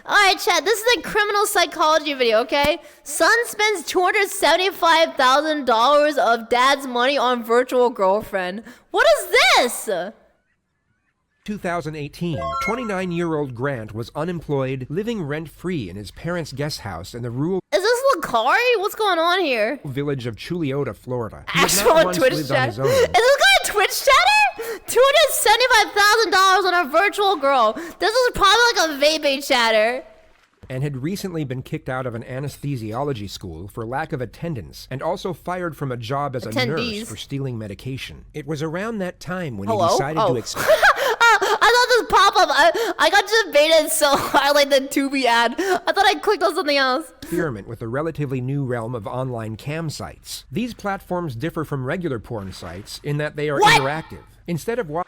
Alright, chat, this is a criminal psychology video, okay? Son spends $275,000 of dad's money on virtual girlfriend. What is this? 2018, 29-year-old Grant was unemployed, living rent-free in his parents' guest house in the rural Is this Lucari? What's going on here? village of Chuliota, Florida. He had Actual not once Twitch lived on chatter? his own. Is this guy a Twitch chatter? $275,000 on a virtual girl. This is probably like a vaping chatter. And had recently been kicked out of an anesthesiology school for lack of attendance, and also fired from a job as a nurse for stealing medication. It was around that time when he decided to I thought this pop-up, I got just baited so hard like the Tubi ad. I thought I clicked on something else. Experiment with the relatively new realm of online cam sites. These platforms differ from regular porn sites in that they are interactive. Instead of Wait!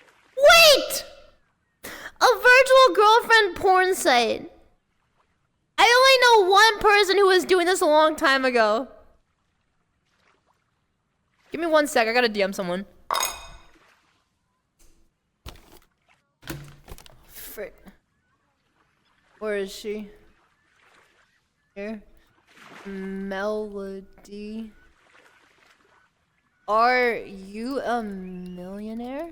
A virtual girlfriend porn site. I only know one person who was doing this a long time ago. Give me 1 sec, I gotta DM someone. Frick. Where is she? Here. Melody. Are you a millionaire?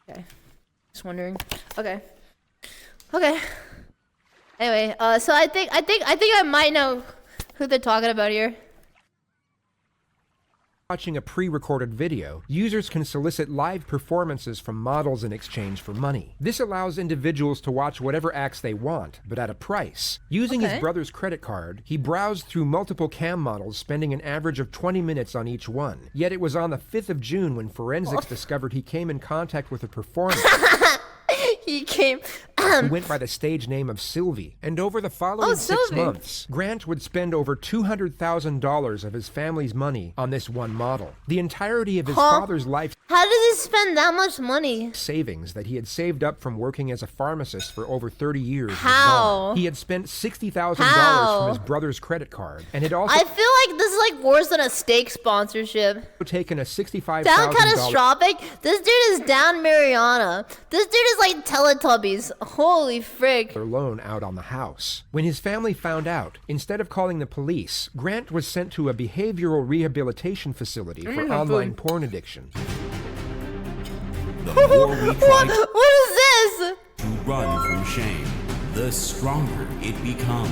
Okay. Just wondering. Okay. Okay. Anyway, so I think I might know who they're talking about here. watching a pre-recorded video, users can solicit live performances from models in exchange for money. This allows individuals to watch whatever acts they want, but at a price. Using his brother's credit card, he browsed through multiple cam models, spending an average of 20 minutes on each one. Yet it was on the 5th of June when forensics discovered he came in contact with a performer. He came who went by the stage name of Sylvie, and over the following 6 months, Grant would spend over $200,000 of his family's money on this one model. The entirety of his father's life How did he spend that much money? savings that he had saved up from working as a pharmacist for over 30 years was How? gone. He had spent $60,000 from his brother's credit card, and had also I feel like this is like worse than a steak sponsorship. taken a $65,000 Down catastrophic? This dude is down Mariana. This dude is like Teletubbies. Holy frick. loan out on the house. When his family found out, instead of calling the police, Grant was sent to a behavioral rehabilitation facility for online porn addiction. The more we try What is this? to run from shame, the stronger it becomes.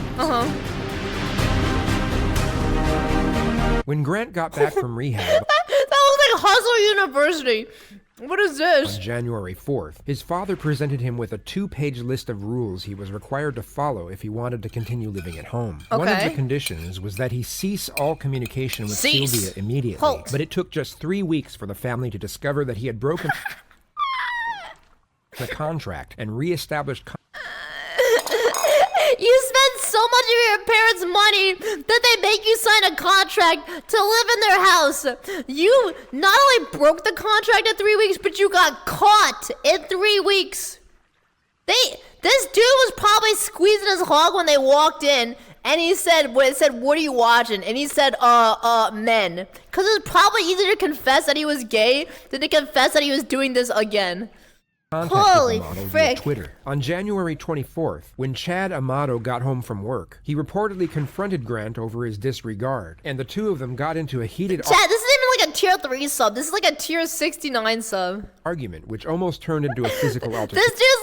When Grant got back from rehab That looks like Hustle University. What is this? on January 4th, his father presented him with a 2-page list of rules he was required to follow if he wanted to continue living at home. One of the conditions was that he cease all communication with Sylvia immediately. But it took just 3 weeks for the family to discover that he had broken the contract and reestablished You spend so much of your parents' money that they make you sign a contract to live in their house. You not only broke the contract in 3 weeks, but you got caught in 3 weeks. This dude was probably squeezing his hog when they walked in, and he said, "What are you watching?" And he said, men. Because it's probably easier to confess that he was gay than to confess that he was doing this again. Holy frick. Twitter. On January 24th, when Chad Amato got home from work, he reportedly confronted Grant over his disregard, and the two of them got into a heated Chad, this isn't even like a tier 3 sub. This is like a tier 69 sub. argument, which almost turned into a physical altercation. This dude's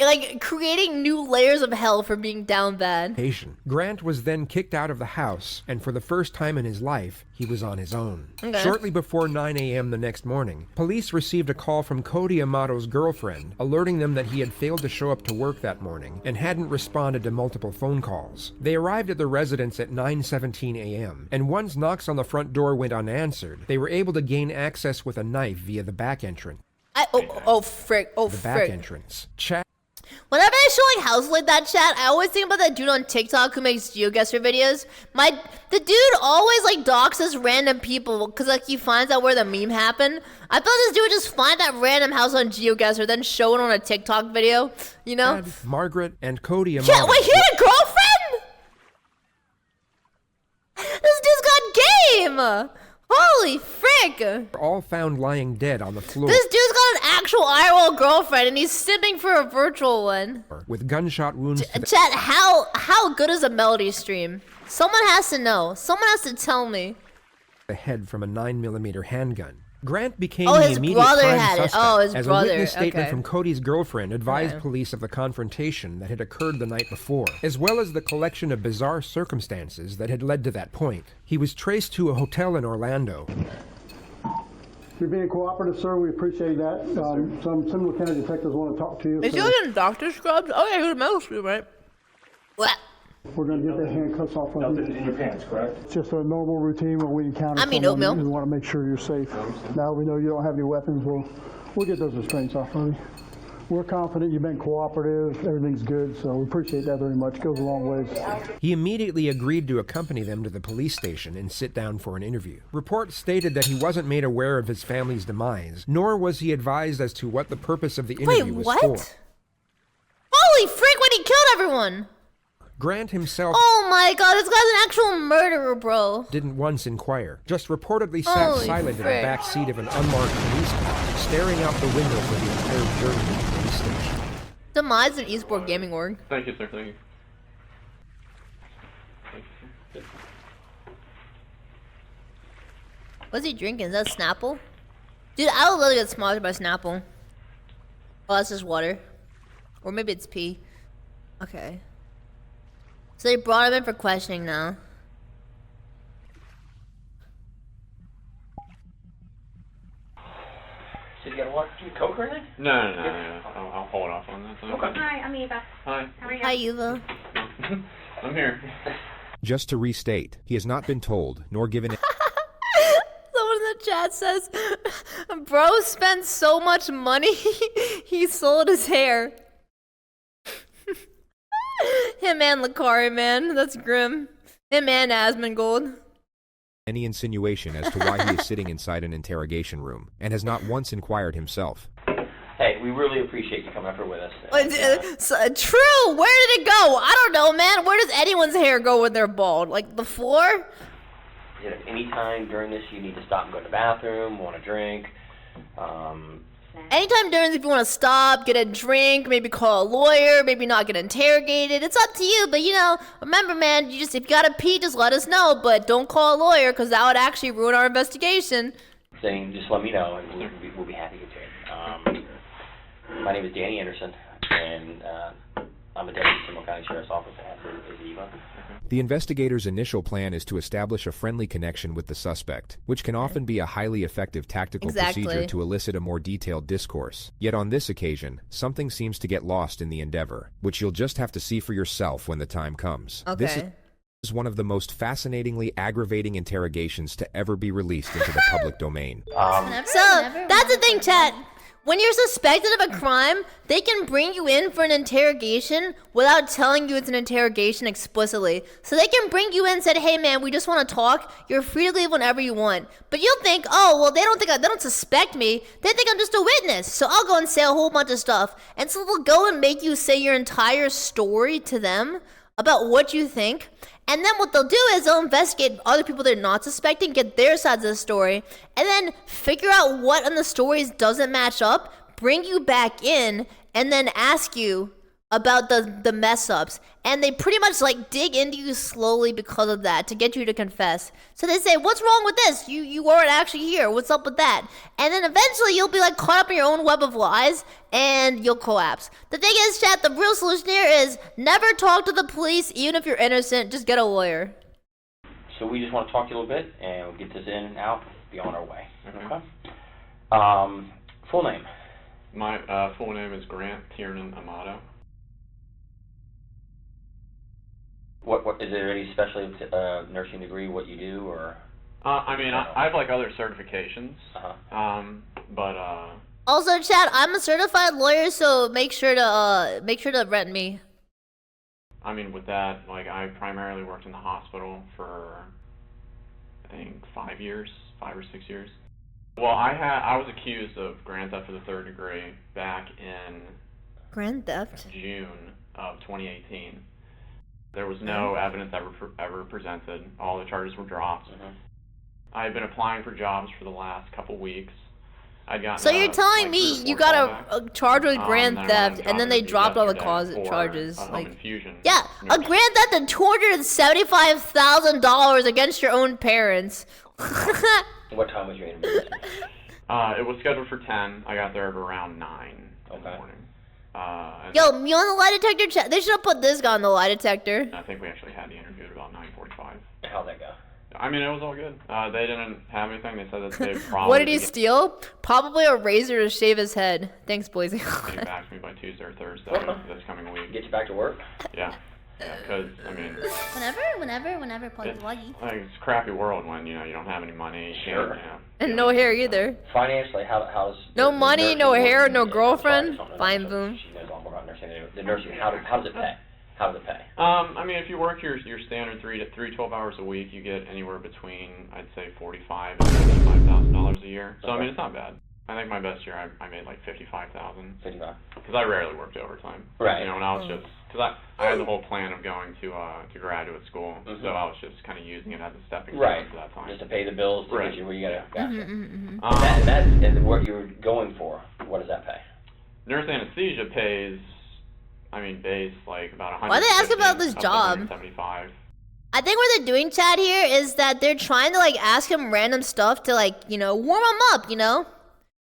like creating new layers of hell for being down bad. Grant was then kicked out of the house, and for the first time in his life, he was on his own. Shortly before 9 a.m. the next morning, police received a call from Cody Amato's girlfriend, alerting them that he had failed to show up to work that morning and hadn't responded to multiple phone calls. They arrived at the residence at 9:17 a.m., and once knocks on the front door went unanswered, they were able to gain access with a knife via the back entrance. Frick. Back entrance. Chad Whenever I show like house like that, chat, I always think about that dude on TikTok who makes GeoGuessr videos. The dude always like doxes random people because like he finds out where the meme happened. I thought this dude would just find that random house on GeoGuessr, then show it on a TikTok video. You know? Chad, Margaret, and Cody Amato. Yeah, wait, he had a girlfriend? This dude's got game! Holy frick! quick! All found lying dead on the floor. This dude's got an actual IRL girlfriend and he's simping for a virtual one. With gunshot wounds to the Chat, how good is a Melody stream? Someone has to know. Someone has to tell me. head from a 9mm handgun. Grant became Oh, the his immediate brother prime had it. suspect, Oh, his as brother. a witness statement Okay. from Cody's girlfriend advised Okay. police of the confrontation that had occurred the night before, as well as the collection of bizarre circumstances that had led to that point. He was traced to a hotel in Orlando. You're being cooperative, sir. We appreciate that. Some Seminole County detectives want to talk to you. Is he so like in doctor scrubs? Oh yeah, he's a medical student, right? What? we're going to get the handcuffs off of you. Nothing in your pants, correct? It's just a normal routine when we encounter I mean, someone. oatmeal. We want to make sure you're safe. Now we know you don't have any weapons. We'll get those restraints off of you. We're confident you've been cooperative. Everything's good, so we appreciate that very much. It goes a long ways. He immediately agreed to accompany them to the police station and sit down for an interview. Reports stated that he wasn't made aware of his family's demise, nor was he advised as to what the purpose of the interview was what? for. Holy frick, when he killed everyone! Grant himself Oh my god, this guy's an actual murderer, bro. didn't once inquire, just reportedly sat Holy silent in frick. the back seat of an unmarked police car, staring out the window for the entire journey to the police station. Demise of eSport Gaming Org. Thank you, sir. Thank you. What's he drinking? Is that Snapple? Dude, I would love to get sponsored by Snapple. Oh, that's just water. Or maybe it's pee. Okay. So they brought him in for questioning now. So you gotta walk through Coke or anything? No. I'll hold off on that. So. Okay. Hi, I'm Eva. Hi. How are you? Hi, Yuva. I'm here. Just to restate, he has not been told nor given Someone in the chat says, bro spent so much money, he sold his hair. Him and Lakari, man. That's grim. Him and Asmongold. any insinuation as to why he is sitting inside an interrogation room, and has not once inquired himself. Hey, we really appreciate you coming up here with us. True! Where did it go? I don't know, man. Where does anyone's hair go when they're bald? Like, the floor? If any time during this you need to stop and go to the bathroom, want a drink, Anytime during, if you want to stop, get a drink, maybe call a lawyer, maybe not get interrogated, it's up to you. But you know, remember, man, if you gotta pee, just let us know. But don't call a lawyer, because that would actually ruin our investigation. saying just let me know and we'll be happy to get to it. My name is Danny Anderson, and I'm a deputy Seminole County Sheriff's Office. Is Eva. The investigator's initial plan is to establish a friendly connection with the suspect, which can often be a highly effective tactical procedure to elicit a more detailed discourse. Yet on this occasion, something seems to get lost in the endeavor, which you'll just have to see for yourself when the time comes. Okay. This is one of the most fascinatingly aggravating interrogations to ever be released into the public domain. So, that's the thing, chat. When you're suspected of a crime, they can bring you in for an interrogation without telling you it's an interrogation explicitly. So they can bring you in and say, hey man, we just want to talk. You're free to leave whenever you want. But you'll think, oh, well, they don't suspect me. They think I'm just a witness. So I'll go and say a whole bunch of stuff. And so they'll go and make you say your entire story to them about what you think. And then what they'll do is they'll investigate other people they're not suspecting, get their sides of the story, and then figure out what on the stories doesn't match up, bring you back in, and then ask you about the mess ups. And they pretty much like dig into you slowly because of that to get you to confess. So they say, what's wrong with this? You weren't actually here. What's up with that? And then eventually you'll be like caught up in your own web of lies and you'll collapse. The thing is, chat, the real solution here is never talk to the police, even if you're innocent. Just get a lawyer. So we just want to talk to you a little bit, and we'll get this in and out, be on our way. Okay. Okay? Full name. My full name is Grant Tiernan Amato. What is there any special nursing degree? What you do, or? I mean, I have like other certifications. But Also, chat, I'm a certified lawyer, so make sure to rent me. I mean, with that, like, I primarily worked in the hospital for, I think, 5 or 6 years. Well, I was accused of grand theft of the third degree back in Grand theft? June of 2018. There was no evidence ever presented. All the charges were dropped. I've been applying for jobs for the last couple weeks. I'd gotten So you're telling like me 3 or you 4 got callbacks. a charge with grand Then I went on theft, a and then job they interview dropped all the yesterday for charges? a home Like, infusion. yeah, a nurse. grand theft and $275,000 against your own parents. What time was your interview? It was scheduled for 10. I got there around 9 in the Okay. morning. And Yo, me on the lie detector chat. They should have put this guy on the lie detector. I think we actually had the interview at about 9:45. How'd that go? I mean, it was all good. They didn't have anything. They said that they probably What did he get steal? Probably a razor to shave his head. Thanks, boys. getting back to me by Tuesday or Thursday this coming week. Get you back to work? Yeah. Yeah, because, I mean, Whenever, plug it's, like, it's a crappy world when, you know, you don't have any money. You Sure. can't, you know, And no hair either. Financially, how's No the money, nursing no hair, working? no Yeah, girlfriend. sorry, Fine, so boom. She knows all more about nursing. The nursing, how does it pay? How does it pay? I mean, if you work your standard 12 hours a week, you get anywhere between, I'd say, $45,000 and $75,000 a year. So, I mean, it's not bad. I think my best year, I made like 55,000. 55. Because I rarely worked overtime. Right. You know, and I was just, because I had the whole plan of going to graduate school, so I was just kind of using it as a stepping stone Right. for that time. Just to pay the bills to Right. get you where you gotta. Gotcha. Um, And what you were going for, what does that pay? Nurse anesthesia pays, I mean, base like about 100. Why they ask about this job? 175. I think what they're doing, Chad, here is that they're trying to like ask him random stuff to like, you know, warm him up, you know?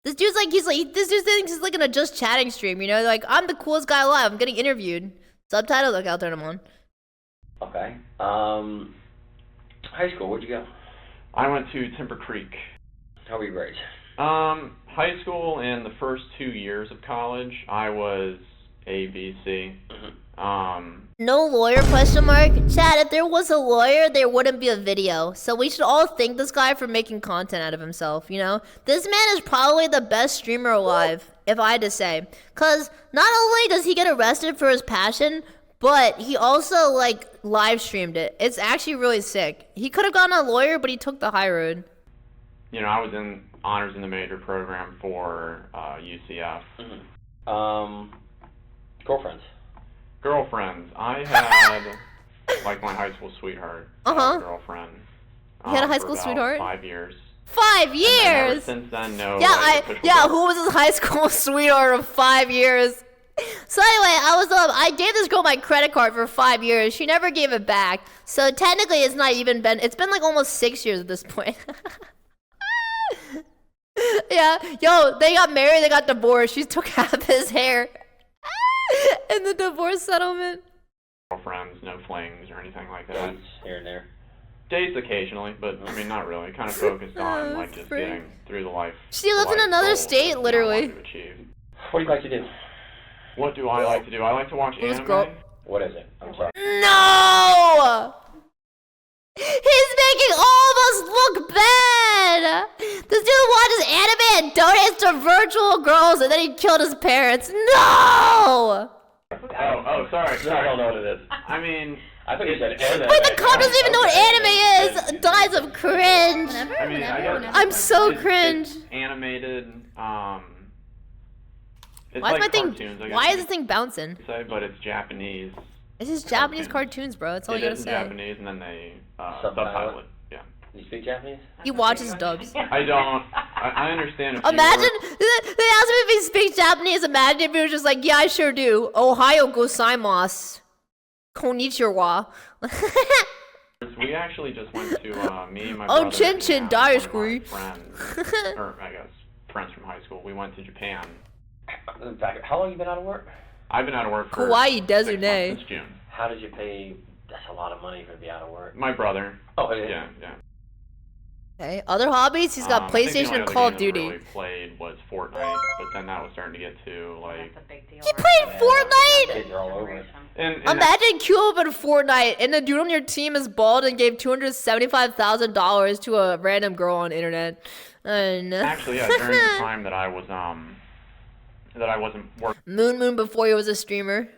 This dude thinks he's like in a just chatting stream, you know? Like, I'm the coolest guy alive, I'm getting interviewed. Subtitles, okay, I'll turn them on. Okay. High school, where'd you go? I went to Timber Creek. How were you raised? High school and the first 2 years of college, I was ABC. No lawyer, question mark? Chad, if there was a lawyer, there wouldn't be a video. So we should all thank this guy for making content out of himself, you know? This man is probably the best streamer alive, if I had to say. Because not only does he get arrested for his passion, but he also, like, live streamed it. It's actually really sick. He could have gotten a lawyer, but he took the high road. You know, I was in honors in the major program for UCF. Girlfriends. Girlfriends. I had, like, my high school sweetheart. Girlfriend. You had a high for school about sweetheart? 5 years. 5 And years? ever since then, no. Yeah, like, official who was his high school sweetheart of 5 years? So anyway, I gave this girl my credit card for 5 years. She never gave it back. So technically, it's been like almost 6 years at this point. Yeah, yo, they got married, they got divorced. She took half his hair in the divorce settlement. Girlfriends, no flings or anything like that. Dates here and there. Dates occasionally, but I mean, not really. Kind of focused on like just getting through the life. She lives in life another goals state, that I literally. want to achieve. What do you like to do? What do I like to do? I like to watch Who's anime. girl- What is it? I'm sorry. No! He's making all of us look bad! This dude watches anime and donates to virtual girls and then he killed his parents. No! Oh, sorry. I don't know what it is. I mean, I thought you said anime. Wait, the cop doesn't even know what anime is! Dies of cringe! I mean, I guess I'm so it's cringe. animated. It's Why is like my thing? cartoons, I guess Why you is this thing bouncing? could say, but it's Japanese. It's just Japanese cartoons, bro. That's all It you gotta is in say. Japanese, and then they Subtitle subtitle it. Yeah. Do you speak Japanese? He watches dubs. I don't. I understand. A few Imagine words. they asked him if he speaks Japanese. Imagine if he was just like, "Yeah, I sure do." Ohio gozaimasu. Konnichiwa. We actually just went to me and my Oh, brother Chin Chin and, Dire one of our Screw. friends, or I guess friends from high school. We went to Japan. In fact, how long you been out of work? I've been out of work for Kawaii 6 Desert months Day. since June. How did you pay? That's a lot of money for to be out of work. My brother. Oh, Yeah. Okay. Other hobbies? He's got I think the PlayStation only and other Call of game that Duty. really played was Fortnite, but then that was starting to get to like. He played Fortnite. Kids are all over it. And Imagine queue up in Fortnite and the dude on your team is bald and gave $275,000 to a random girl on the internet. actually, yeah, during the time that I wasn't Moon before he was a streamer.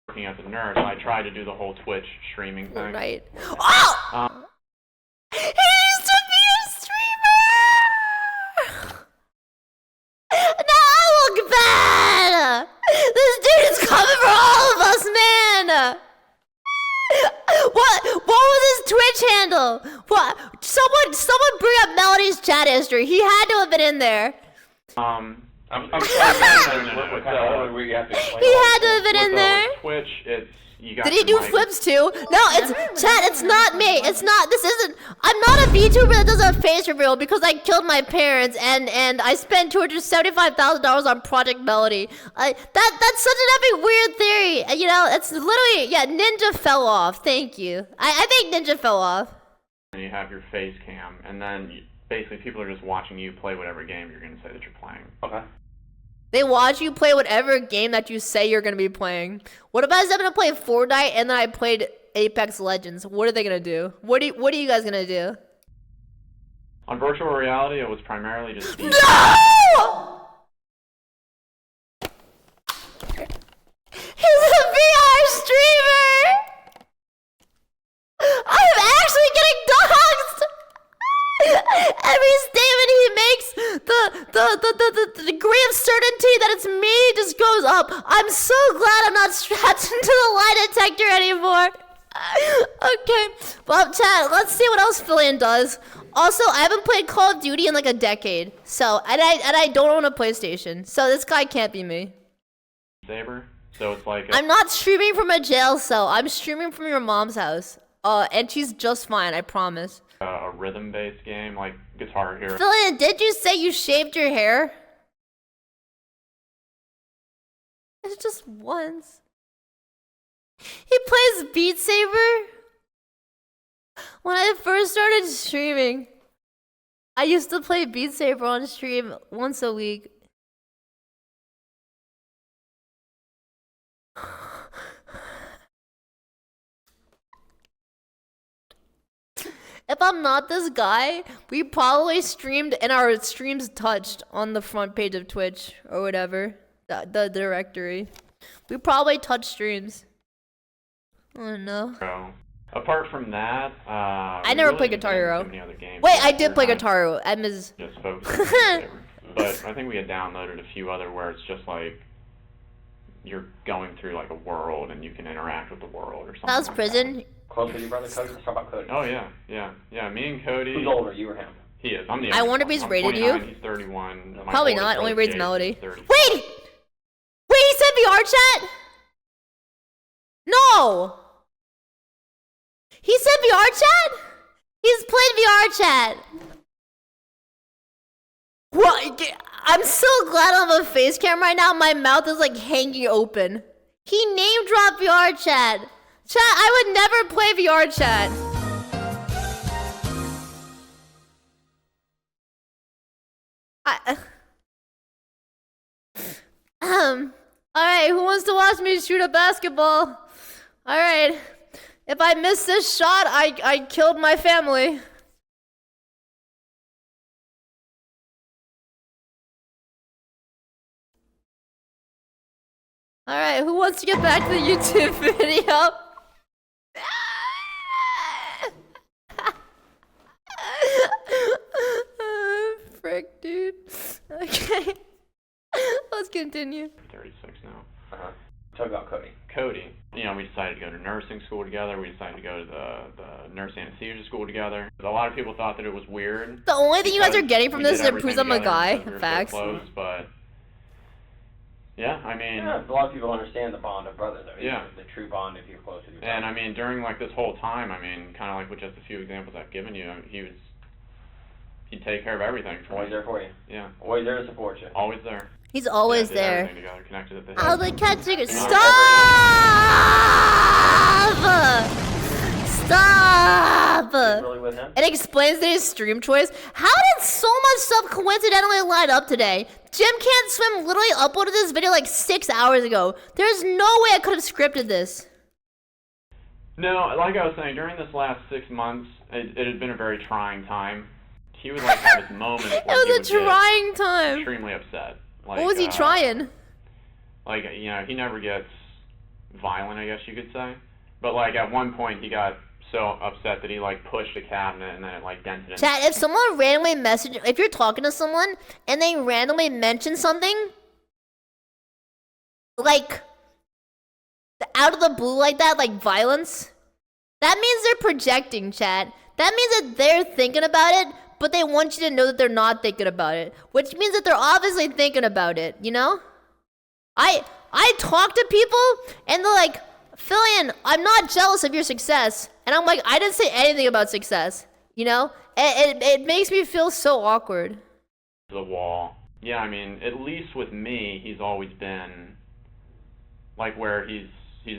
working as a nurse, I tried to do the whole Twitch streaming thing. Fortnite. Oh! He used to be a streamer! Now I look bad! This dude is coming for all of us, man! What was his Twitch handle? What? Someone bring up Melody's chat history. He had to have been in there. I'm sorry, what kind of order where you have to explain? He had to have been in there. Twitch, it's you got. Did he do flips too? No, it's chat. It's not me. It's not. This isn't. I'm not a VTuber that does a face reveal because I killed my parents and I spent $275,000 on Project Melody. That's such an epic weird theory. You know, it's literally Ninja fell off. Thank you. I think Ninja fell off. And you have your face cam, and then basically people are just watching you play whatever game you're going to say that you're playing. Okay. They watch you play whatever game that you say you're gonna be playing. What if I said I'm gonna play Fortnite and then I played Apex Legends? What are they gonna do? What are you guys gonna do? On virtual reality, it was primarily just. No! He's a VR streamer. I'm actually getting doxxed. Every statement he makes, the degree of certainty that it's me just goes up. I'm so glad I'm not strapped into the lie detector anymore. Okay, well, chat, let's see what else Filian does. Also, I haven't played Call of Duty in like a decade, so and I don't own a PlayStation, so this guy can't be me. Saber, so it's like. I'm not streaming from a jail cell. I'm streaming from your mom's house. And she's just fine, I promise. A rhythm-based game like Guitar Hero. Filian, did you say you shaved your hair? It's just once. He plays Beat Saber? When I first started streaming, I used to play Beat Saber on stream once a week. If I'm not this guy, we probably streamed and our streams touched on the front page of Twitch or whatever, the directory. We probably touched streams. I don't know. So, apart from that, I never played Guitar Hero. Games. Wait, I did play Guitar Hero. I miss. Just focused on but I think we had downloaded a few other where it's just like you're going through like a world and you can interact with the world or something. That was like prison. That. Close with your brother Cody? Let's talk about Cody. Oh yeah. Me and Cody. Who's older, you or him? He is. I'm the. I wonder if he's rated you. He's 31. Probably not. Only rates Melody. 30. Wait, he said VR chat. No. He said VR chat. He's played VR chat. What? I'm so glad I have a face cam right now. My mouth is like hanging open. He name dropped VR chat. Chat, I would never play VR chat. Alright, who wants to watch me shoot a basketball? Alright. If I miss this shot, I killed my family. Alright, who wants to get back to the YouTube video? Frick, dude. Okay. Let's continue. 36 now. Talk about Cody. Cody. You know, we decided to go to nursing school together. We decided to go to the nurse anesthesia school together. A lot of people thought that it was weird. The only thing you guys are getting from this is it proves I'm a guy. Facts. Close, but yeah, I mean, yeah, a lot of people understand the bond of brothers. I mean, yeah, the true bond if you're close with your brother. And I mean, during like this whole time, I mean, kind of like with just a few examples I've given you, he'd take care of everything for always you. There for you. Yeah. Always there to support you. Always there. He's always there. Together, connected at the Oh, the cat trigger. Stop! Stop! Really with him? It explains his stream choice. How did so much stuff coincidentally line up today? Jim Can't Swim literally uploaded this video like 6 hours ago. There's no way I could have scripted this. No, like I was saying, during this last 6 months, it had been a very trying time. He would like have his moments where it was a trying time. Extremely upset. Like, what was he trying? Like, you know, he never gets violent, I guess you could say. But like at one point he got so upset that he like pushed a cabinet and then it like dented it. Chat, if someone randomly if you're talking to someone and they randomly mention something, like, out of the blue like that, like violence, that means they're projecting, chat. that means that they're thinking about it, but they want you to know that they're not thinking about it, which means that they're obviously thinking about it, you know? I talk to people, and they're like, Filian, I'm not jealous of your success. And I'm like, I didn't say anything about success, you know? It makes me feel so awkward. The wall. Yeah, I mean, at least with me, he's always been, like, where he's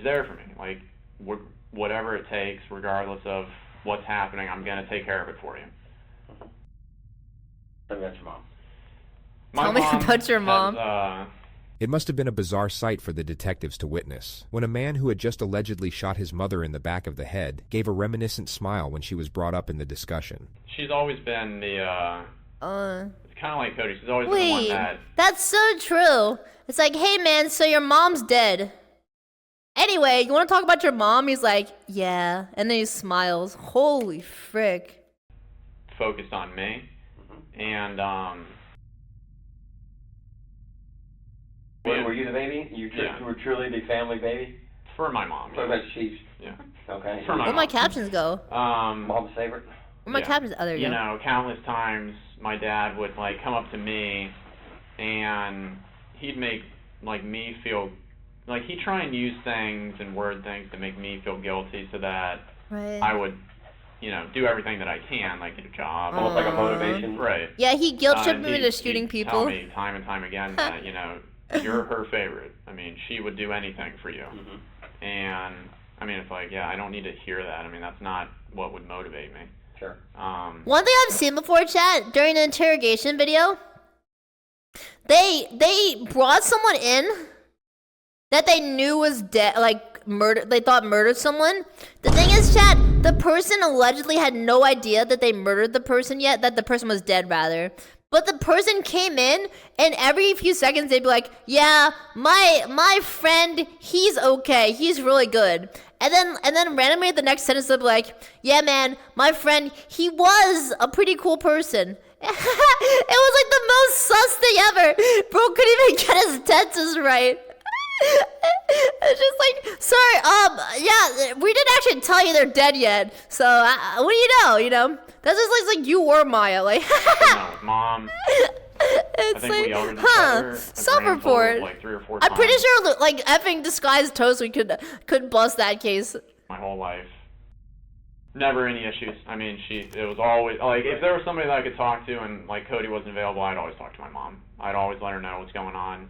there for me. Like, whatever it takes, regardless of what's happening, I'm going to take care of it for you. Tell me about your mom. Tell me about your mom. It must have been a bizarre sight for the detectives to witness, when a man who had just allegedly shot his mother in the back of the head gave a reminiscent smile when she was brought up in the discussion. She's always been the, it's kind of like Cody, she's always been the one that... That's so true. It's like, hey man, so your mom's dead. Anyway, you want to talk about your mom? He's like, yeah. And then he smiles. Holy frick. Focused on me. And, Were you the baby? You were truly the family baby? For my mom. For the Chiefs? Yeah. Okay. For my Where'd my captions go? Mom's favorite? Where'd my captions? Oh, there you go. You know, countless times my dad would, like, come up to me and he'd make, like, me feel, like, he'd try and use things and word things to make me feel guilty so that I would, you know, do everything that I can, like get a job. Almost like a motivation. Right. Yeah, he guilt tripped me into shooting people. Tell me time and time again that, you know, you're her favorite. I mean, she would do anything for you. And, I mean, it's like, yeah, I don't need to hear that. I mean, that's not what would motivate me. Sure. One thing I've seen before, chat, during the interrogation video, they brought someone in that they knew was dead, like murder. They thought murdered someone. The thing is, chat, the person allegedly had no idea that they murdered the person yet, that the person was dead rather. But the person came in, and every few seconds they'd be like, yeah, my friend, he's okay, he's really good. And then randomly the next sentence they'd be like, yeah man, my friend, he was a pretty cool person. It was like the most sus thing ever. Bro couldn't even get his tenses right. It's just like, sorry, yeah, we didn't actually tell you they're dead yet. So, what do you know? That's just like you or Maya, like. No, Mom. It's I think like, we huh? Self-report. Like 3 or 4 I'm times. pretty sure, like, effing disguised toast, we could bust that case. My whole life. Never any issues. I mean, it was always, like, if there was somebody that I could talk to and, like, Cody wasn't available, I'd always talk to my mom. I'd always let her know what's going on.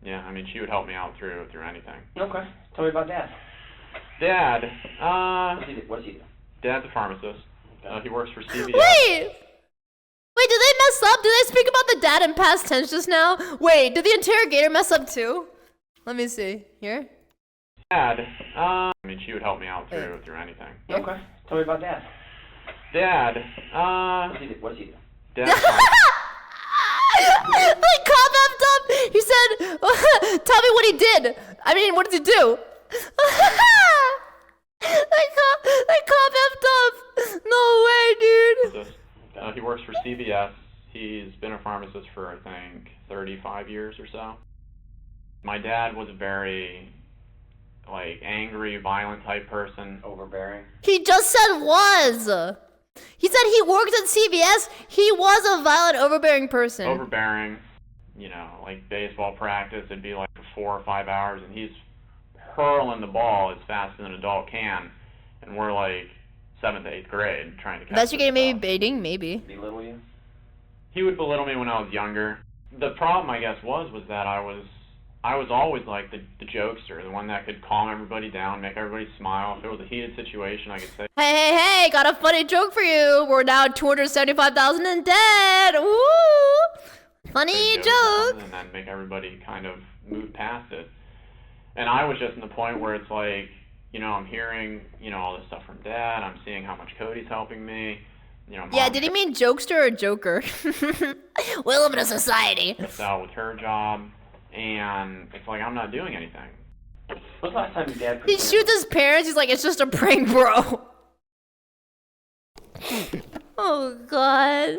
Yeah, I mean, she would help me out through anything. Okay. Tell me about Dad. Dad, What does he do? Dad's a pharmacist. He works for CVS. Wait, did they mess up? Did they speak about the dad in past tense just now? Wait, did the interrogator mess up too? Let me see. Here? Dad, I mean, she would help me out through anything. Okay. Tell me about Dad. Dad, What does he do? Dad's Like, cop effed up. He said, tell me what he did. I mean, what did he do? That cop effed up. No way, dude. He works for CVS. He's been a pharmacist for, I think, 35 years or so. My dad was a very, like, angry, violent type person. Overbearing. He just said was. He said he worked at CVS. He was a violent, overbearing person. Overbearing. You know, like baseball practice, it'd be like for 4 or 5 hours, and he's hurling the ball as fast as an adult can, and we're like 7th to 8th grade trying to catch That's your game, maybe baiting, maybe. Belittle you? He would belittle me when I was younger. The problem, I guess, was that I was always like the jokester, the one that could calm everybody down, make everybody smile. If it was a heated situation, I could say, Hey, got a funny joke for you. We're now 275,000 in debt. Woo! Funny joke. And then make everybody kind of move past it. And I was just in the point where it's like, you know, I'm hearing, you know, all this stuff from Dad. I'm seeing how much Cody's helping me. You know, yeah, did he mean jokester or joker? We live in a society. Gets out with her job, and it's like I'm not doing anything. When's the last time your dad? He shoots his parents. He's like, it's just a prank, bro. Oh God.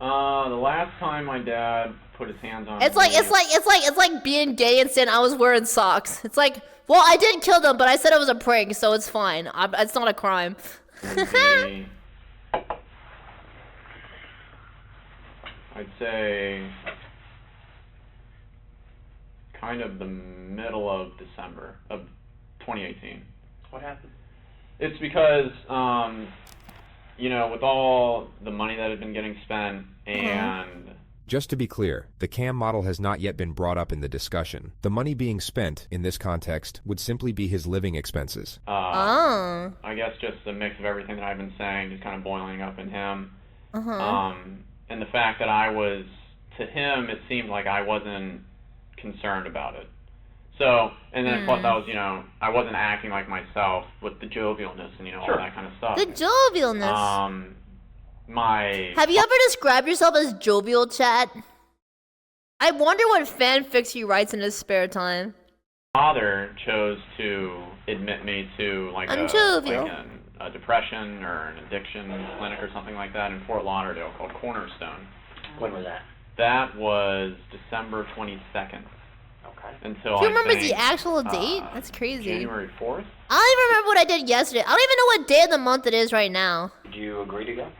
The last time my dad put his hands on It's me, like being gay and saying I was wearing socks. It's like, well, I did kill them, but I said it was a prank, so it's fine. It's not a crime. would be, I'd say kind of the middle of December of 2018. What happened? It's because, you know, with all the money that had been getting spent and... Just to be clear, the cam model has not yet been brought up in the discussion. The money being spent, in this context, would simply be his living expenses. Oh. I guess just the mix of everything that I've been saying, just kind of boiling up in him. And the fact that I was, to him, it seemed like I wasn't concerned about it. So, and then plus I was, you know, I wasn't acting like myself with the jovialness and, you know, all that kind of stuff. The jovialness. Have you ever described yourself as jovial, chat? I wonder what fanfics he writes in his spare time. Father chose to admit me to like a depression or an addiction clinic or something like that in Fort Lauderdale called Cornerstone. When was that? That was December 22nd. Okay. Until Do you remember the actual date? That's crazy. January 4th? I don't even remember what I did yesterday. I don't even know what day of the month it is right now. Did you agree to go?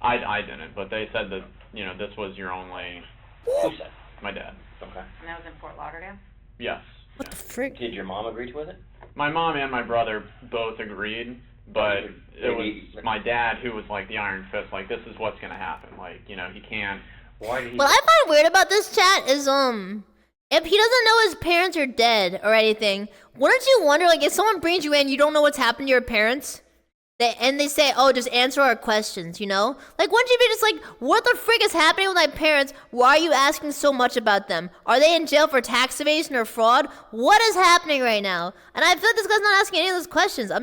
I didn't, but they said that, you know, this was your only... Who said? My dad. Okay. And that was in Fort Lauderdale? Yes. What the frick? Did your mom agree with it? My mom and my brother both agreed, but it was my dad who was like the iron fist, like, this is what's going to happen. Like, you know, he can't... Why did he... What I find weird about this chat is, if he doesn't know his parents are dead or anything, wouldn't you wonder, like, if someone brings you in, you don't know what's happened to your parents? And they say, oh, just answer our questions, you know? Like, wouldn't you be just like, what the frick is happening with my parents? Why are you asking so much about them? Are they in jail for tax evasion or fraud? What is happening right now? And I feel like this guy's not asking any of those questions. Yeah,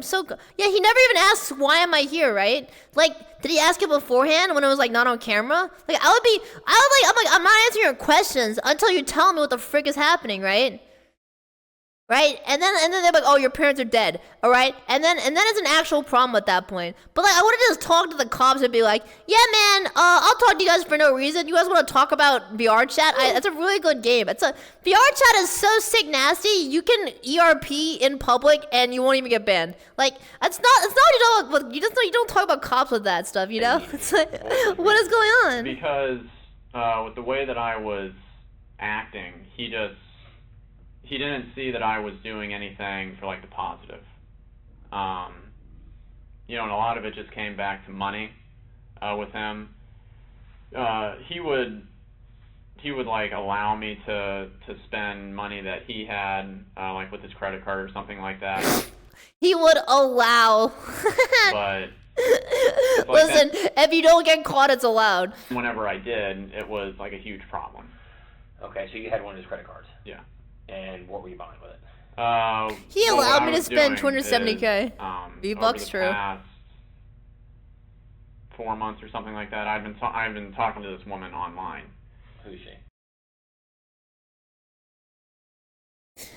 he never even asks, why am I here, right? Like, did he ask it beforehand when it was, like, not on camera? Like, I'm not answering your questions until you tell me what the frick is happening, right? Right? And then they're like, oh, your parents are dead. All right? And then it's an actual problem at that point. But like, I would have just talked to the cops and be like, yeah, man, I'll talk to you guys for no reason. You guys want to talk about VR chat? It's a really good game. VR chat is so sick nasty. You can ERP in public and you won't even get banned. Like, it's not what you talk about. You don't talk about cops with that stuff, you know? It's like, what is going on? Because with the way that I was acting, he didn't see that I was doing anything for like the positive. You know, and a lot of it just came back to money with him. He would like allow me to spend money that he had like with his credit card or something like that. He would allow. But listen, if you don't get caught, it's allowed. Whenever I did, it was like a huge problem. Okay, so you had one of his credit cards. Yeah. And what were you buying with it? He allowed me to spend 270K. V-Bucks, true. Past 4 months or something like that, I've been talking to this woman online. Who's she?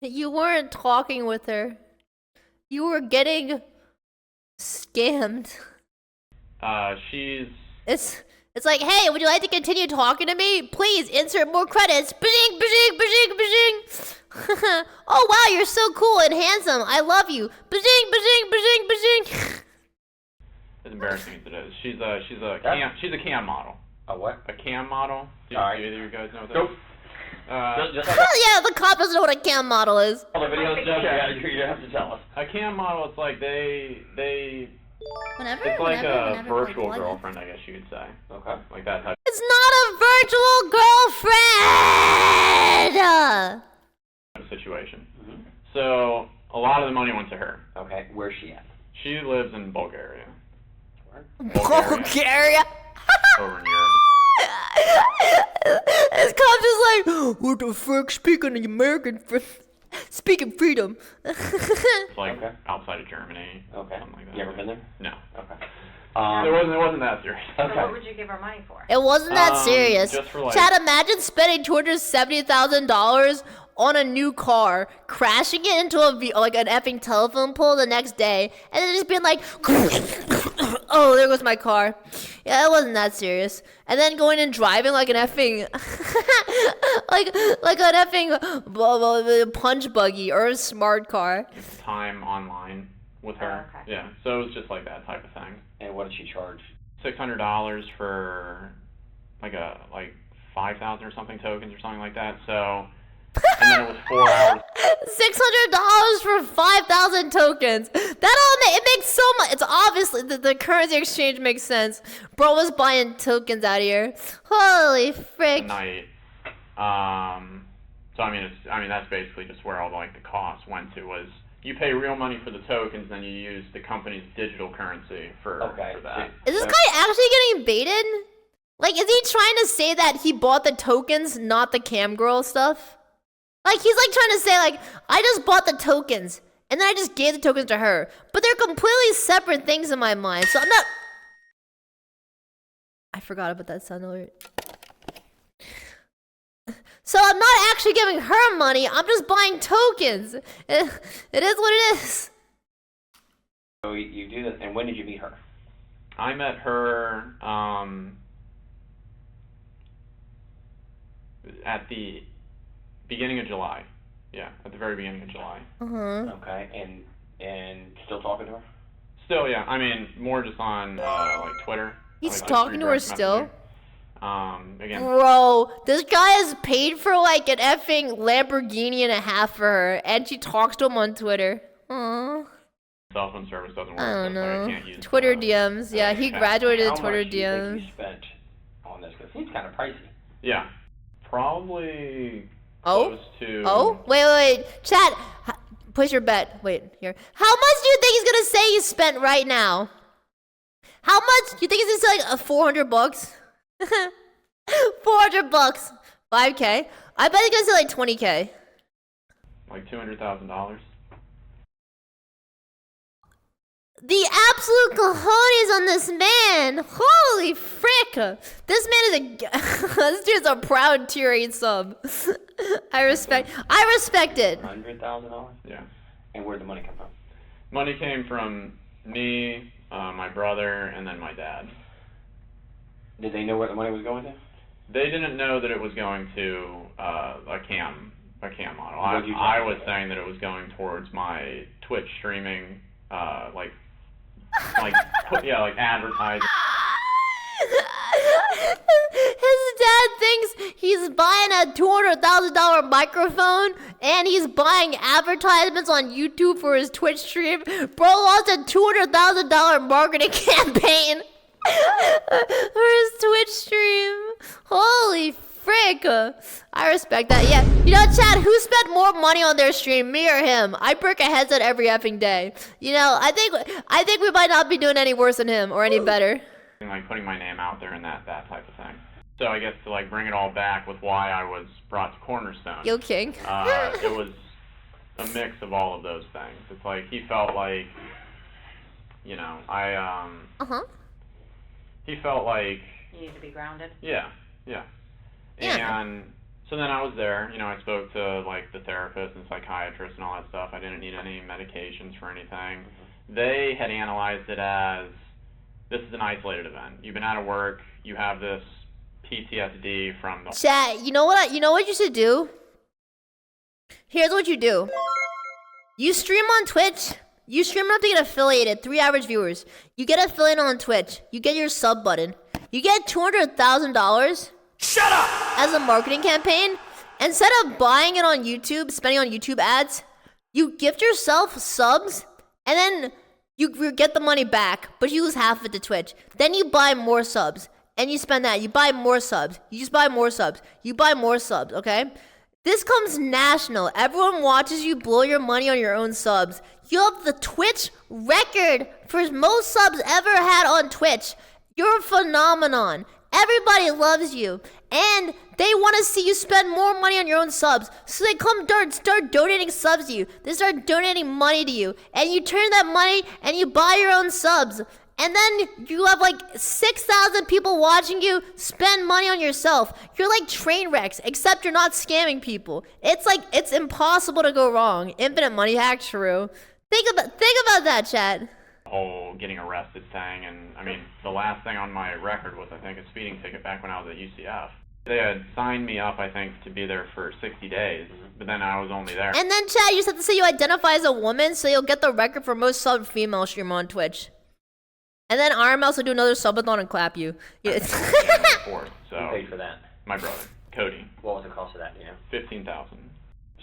You weren't talking with her. You were getting scammed. It's like, hey, would you like to continue talking to me? Please insert more credits. Bing, bing, bing, bing. Oh wow, you're so cool and handsome. I love you. Bing, bing, bing, bing. As embarrassing as it is, she's a cam model. A what? A cam model. Do either of you guys know what that Nope. is? Yeah, the cop doesn't know what a cam model is. All the videos, you have to tell us. A cam model, it's like they Whenever, it's like a virtual like, girlfriend, I guess you could say. Okay. Like that type It's not a virtual girlfriend! of situation. Mm-hmm. So a lot of the money went to her. Okay, where's she at? She lives in Bulgaria. Where? Bulgaria? Over in Europe. This cop just like, what the frick, speaking freedom. It's like outside of Germany. Okay. Something like that. You ever been there? No. Okay. It wasn't that serious. Okay. So what would you give her money for? It wasn't that serious. Just for like... Chad, imagine spending $270,000 on a new car, crashing it into an effing telephone pole the next day, and then just being like, Oh, there goes my car. Yeah, it wasn't that serious. And then going and driving like an effing, like an effing punch buggy or a smart car. Time online with her. Oh, okay. Yeah, so it was just like that type of thing. And what did she charge? $600 for like 5,000 or something tokens or something like that. So, and then it was 4 hours. $600 for 5,000 tokens. It makes so much. It's obviously the currency exchange makes sense. Bro was buying tokens out here. Holy frick! A night. So I mean that's basically just where all like the costs went to was you pay real money for the tokens, then you use the company's digital currency for that. Is this guy actually getting baited? Like, is he trying to say that he bought the tokens, not the cam girl stuff? Like, he's like trying to say, like, I just bought the tokens, and then I just gave the tokens to her. But they're completely separate things in my mind, so I'm not... I forgot about that sound alert. So I'm not actually giving her money, I'm just buying tokens. It is what it is. So you do this, and when did you meet her? I met her at the beginning of July. Yeah, at the very beginning of July. Okay, and still talking to her? Still, yeah. I mean, more just on like Twitter. He's like, talking to her direct still? messaging. Again. Bro, this guy has paid for like an effing Lamborghini and a half for her, and she talks to him on Twitter. Aww. Cell phone service doesn't work. I don't so know. I can't use Twitter DMs. Yeah, he graduated to Twitter How much do you think DMs. you spent on this? Because it seems kind of pricey. Yeah, probably Oh? close to. Oh? Wait. Chat, push your bet. Wait, here. How much do you think he's gonna say he spent right now? How much? You think he's gonna say like $400? 400 bucks. 5K. I bet he's gonna say like 20K. Like $200,000. The absolute cojones on this man. Holy frick. This man is this dude's a proud tier 8 sub. I respect it. $100,000? Yeah. And where'd the money come from? Money came from me, my brother, and then my dad. Did they know where the money was going to? They didn't know that it was going to a cam model. What did you I think? was saying that it was going towards my Twitch streaming, like advertising. His dad thinks he's buying a $200,000 microphone and he's buying advertisements on YouTube for his Twitch stream. Bro lost a $200,000 marketing campaign for his Twitch stream. Holy frick. I respect that. Yeah. You know, Chad, who spent more money on their stream, me or him? I break a headset every effing day. You know, I think we might not be doing any worse than him or any better. Like putting my name out there and that type of thing. So I guess to like bring it all back with why I was brought to Cornerstone. Yo, King. It was a mix of all of those things. It's like he felt like, you know, he felt like You need to be grounded. Yeah. And so then I was there, you know, I spoke to like the therapist and psychiatrist and all that stuff. I didn't need any medications for anything. They had analyzed it as, this is an isolated event. You've been out of work, you have this PTSD from the... Chat, you know what you should do? Here's what you do. You stream on Twitch. You stream enough to get affiliated, 3 average viewers. You get affiliated on Twitch. You get your sub button. You get $200,000. Shut up! As a marketing campaign. Instead of buying it on YouTube, spending on YouTube ads, you gift yourself subs, and then you get the money back, but you lose half of it to Twitch. Then you buy more subs, and you spend that. You buy more subs. You just buy more subs. You buy more subs, okay? This comes national. Everyone watches you blow your money on your own subs. You have the Twitch record for most subs ever had on Twitch. You're a phenomenon. Everybody loves you. And they want to see you spend more money on your own subs. So they start donating subs to you. They start donating money to you. And you turn that money and you buy your own subs. And then you have like 6,000 people watching you spend money on yourself. You're like train wrecks, except you're not scamming people. It's impossible to go wrong. Infinite money hack, true. Think about that, chat. whole getting arrested thing, and I mean, the last thing on my record was, I think, a speeding ticket back when I was at UCF. They had signed me up, I think, to be there for 60 days, but then I was only there. And then, Chad, you just have to say you identify as a woman, so you'll get the record for most sub female streamer on Twitch. And then RMLs will do another subathon and clap you. Yeah. Who paid for that? My brother, Cody. What was the cost of that, you know? $15,000.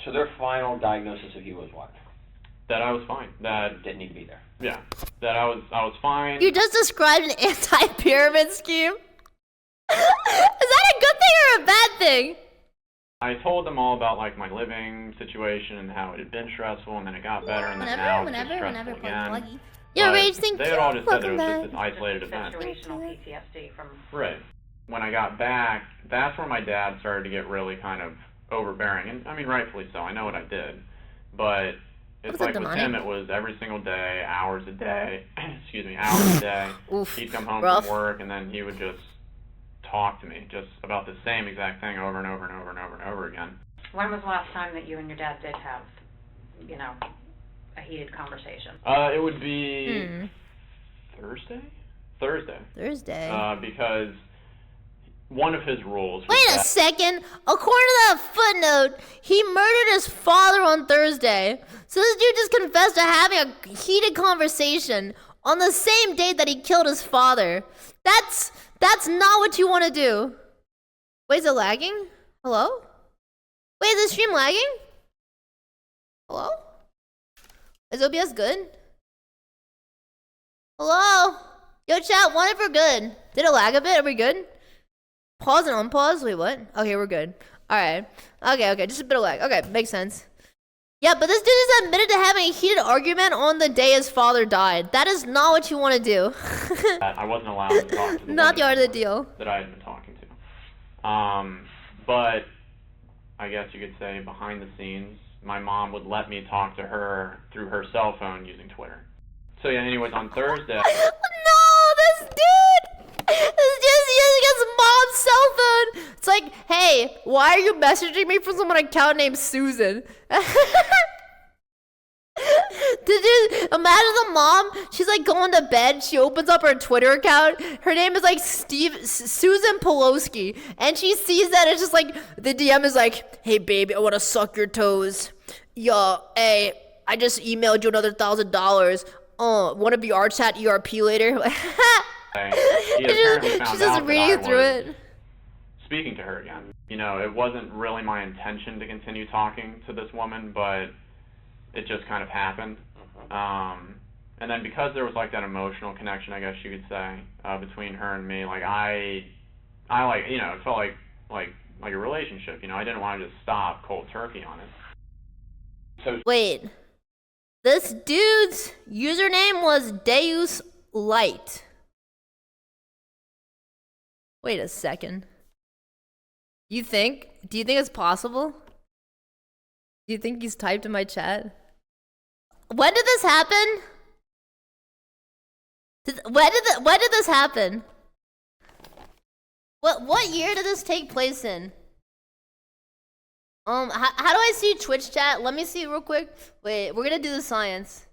So their final diagnosis of you was what? That I was fine. That didn't need to be there. Yeah. That I was fine. You just described an anti-pyramid scheme? Is that a good thing or a bad thing? I told them all about like my living situation and how it had been stressful, and then it got better, and then now it's just stressful again. Your rage thing. They had all just said that it was just this isolated event. Situational PTSD from. Right. When I got back, that's where my dad started to get really kind of overbearing, and I mean rightfully so. I know what I did, but it's like with him, it was every single day, hours a day. Excuse me, hours a day. Oof, he'd come home from work, and then he would just talk to me just about the same exact thing over and over and over and over and over again. When was the last time that you and your dad did have, you know, a heated conversation? It would be Thursday. Because one of his rules was Wait a second. According to that footnote, he murdered his father on Thursday. So this dude just confessed to having a heated conversation on the same day that he killed his father. That's not what you want to do. Wait, is it lagging? Hello? Wait, is the stream lagging? Hello? Is OBS good? Hello? Yo, chat, what if we're good? Did it lag a bit? Are we good? Pause and unpause? Wait, what? Okay, we're good. Alright. Okay, just a bit of lag. Okay, makes sense. Yeah, but this dude just admitted to having a heated argument on the day his father died. That is not what you want to do. I wasn't allowed to talk to the not the art of the deal. That I had been talking to. But I guess you could say behind the scenes, my mom would let me talk to her through her cell phone using Twitter. So yeah, anyways, on Thursday... No, this dude is using his mom's cell phone. It's like, hey, why are you messaging me from someone account named Susan? Did you imagine the mom? She's like going to bed. She opens up her Twitter account. Her name is like Susan Pelosi, and she sees that it's just like the DM is like, "Hey baby, I want to suck your toes. Yo, hey, I just emailed you another $1,000. Want to be our chat ERP later?" She's just reading through it. Speaking to her again. You know, it wasn't really my intention to continue talking to this woman, but it just kind of happened. And then because there was like that emotional connection, I guess you could say, between her and me, like I like, you know, it felt like a relationship. You know, I didn't want to just stop cold turkey on it. So wait, this dude's username was Deus Light. Wait a second. Do you think it's possible? Do you think he's typed in my chat? When did this happen? When did this happen? What year did this take place in? How do I see Twitch chat? Let me see real quick. Wait, we're gonna do the science.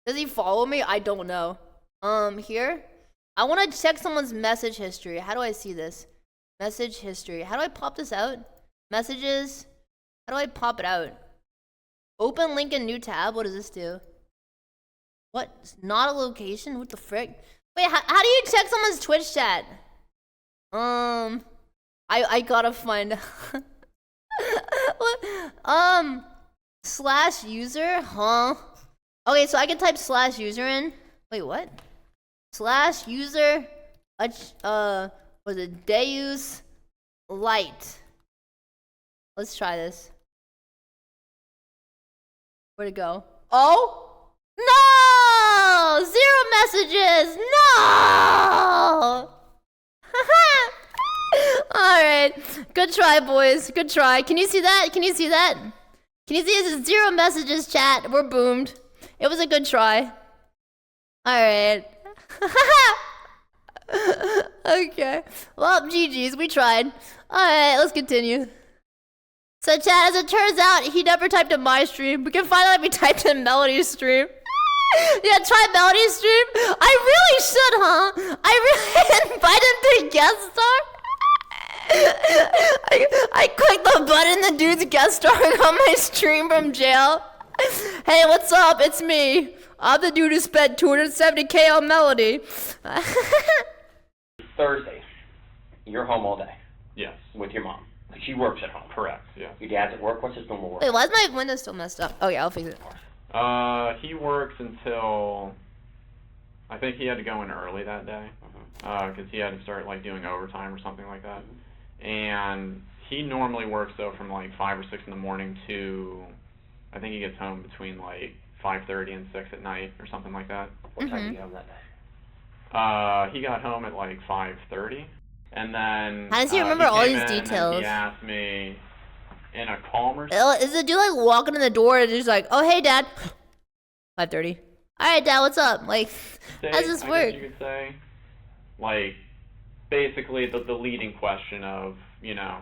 Does he follow me? I don't know. Here. I want to check someone's message history. How do I see this? Message history. How do I pop this out? Messages. How do I pop it out? Open link in new tab. What does this do? What? It's not a location? What the frick? Wait, how do you check someone's Twitch chat? I gotta find what? Slash user? Huh? Okay, so I can type slash user in. Wait, what? Slash user, was it Deus Light? Let's try this. Where'd it go? Oh! No! 0 messages! No! Alright. Good try, boys. Good try. Can you see that? Can you see that? Can you see this? 0 messages, chat. We're boomed. It was a good try. Alright. Okay. Well, GG's. We tried. Alright, let's continue. So, chat, as it turns out, he never typed in my stream. We can find out if he typed in Melody's stream. Yeah, try Melody stream. I really should, huh? I really invite him to guest star. I clicked the button, the dude's guest starring on my stream from jail. Hey, what's up? It's me. I'm the dude who spent $270K on Melody. Thursday, you're home all day Yes. with your mom. She works at home. Correct. Yes. Your dad's at work. What's his normal work? Wait, why is my window still messed up? Oh yeah, I'll fix it. He works until I think he had to go in early that day because he had to start like doing overtime or something like that. And he normally works though from like 5 or 6 in the morning to I think he gets home between like 5:30 and 6 at night or something like that. What time did you get home that day? He got home at like 5:30, and then How does he remember all came these in and details? he asked me in a calmer. Is the dude like walking in the door and just like, oh hey dad, 5:30. All right, dad, what's up? Like, how does this I work? guess you could say, like, basically the leading question of, you know,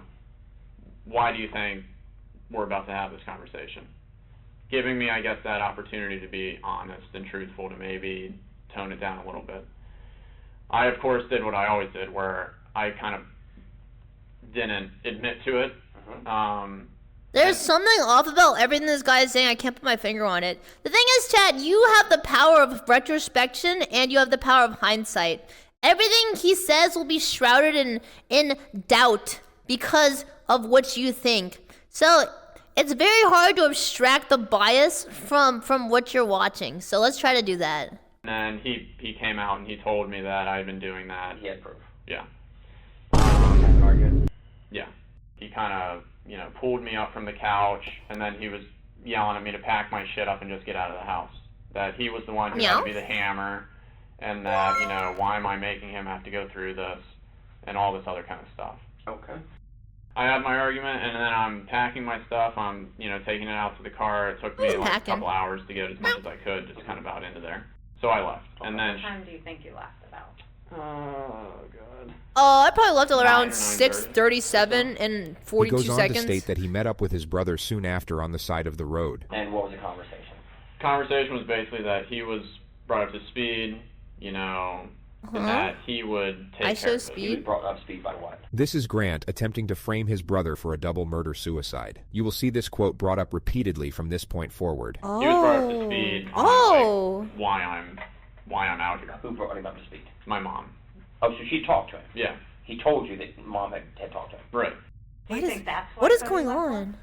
why do you think we're about to have this conversation? Giving me, I guess, that opportunity to be honest and truthful, to maybe tone it down a little bit. I, of course, did what I always did, where I kind of didn't admit to it. There's something off about everything this guy is saying. I can't put my finger on it. The thing is, Chad, you have the power of retrospection and you have the power of hindsight. Everything he says will be shrouded in doubt because of what you think. So it's very hard to abstract the bias from what you're watching. So let's try to do that. And then he came out and he told me that I had been doing that. He had proof. Yeah. Argued. Yeah. He kind of, you know, pulled me up from the couch, and then he was yelling at me to pack my shit up and just get out of the house. That he was the one who had to be the hammer, and that, you know, why am I making him have to go through this, and all this other kind of stuff. Okay. I had my argument, and then I'm packing my stuff. I'm, you know, taking it out to the car. It took me like a couple hours to get as much as I could, just kind of out into there. So I left, and then. What time do you think you left about? Oh God. I probably left at 9 around or 6:37 and 42 He goes on seconds. to state that he met up with his brother soon after on the side of the road. And what was the conversation? Conversation was basically that he was brought up to speed, you know, and that he would take care of it. He was brought up to speed by what? This is Grant attempting to frame his brother for a double murder-suicide. You will see this quote brought up repeatedly from this point forward. Oh. He was brought up to speed on like, why I'm out here. Who brought him up to speed? My mom. Oh, so she talked to him? Yeah. He told you that mom had talked to him? Right. Do you think that's What is going on?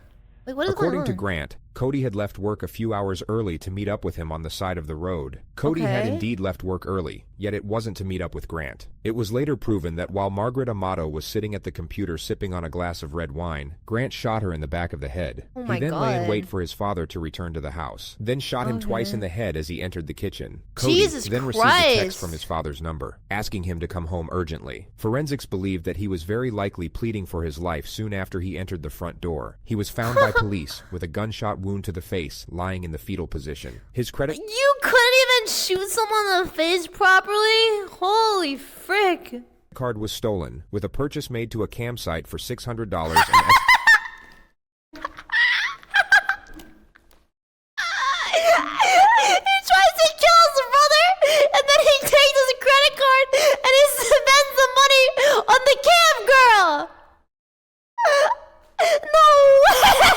Like, what is According going to on? Grant, Cody had left work a few hours early to meet up with him on the side of the road. Cody had indeed left work early, yet it wasn't to meet up with Grant. It was later proven that while Margaret Amato was sitting at the computer sipping on a glass of red wine, Grant shot her in the back of the head. Oh my he then lay in God. wait for his father to return to the house, then shot him twice in the head as he entered the kitchen. Cody Jesus then received a text Christ. from his father's number, asking him to come home urgently. Forensics believed that he was very likely pleading for his life soon after he entered the front door. He was found by police with a gunshot wound to the face, lying in the fetal position. His credit You couldn't even shoot someone in the face properly? Holy frick. card was stolen, with a purchase made to a campsite for $600 and He tries to kill his brother, and then he takes his credit card and he spends the money on the cam girl. No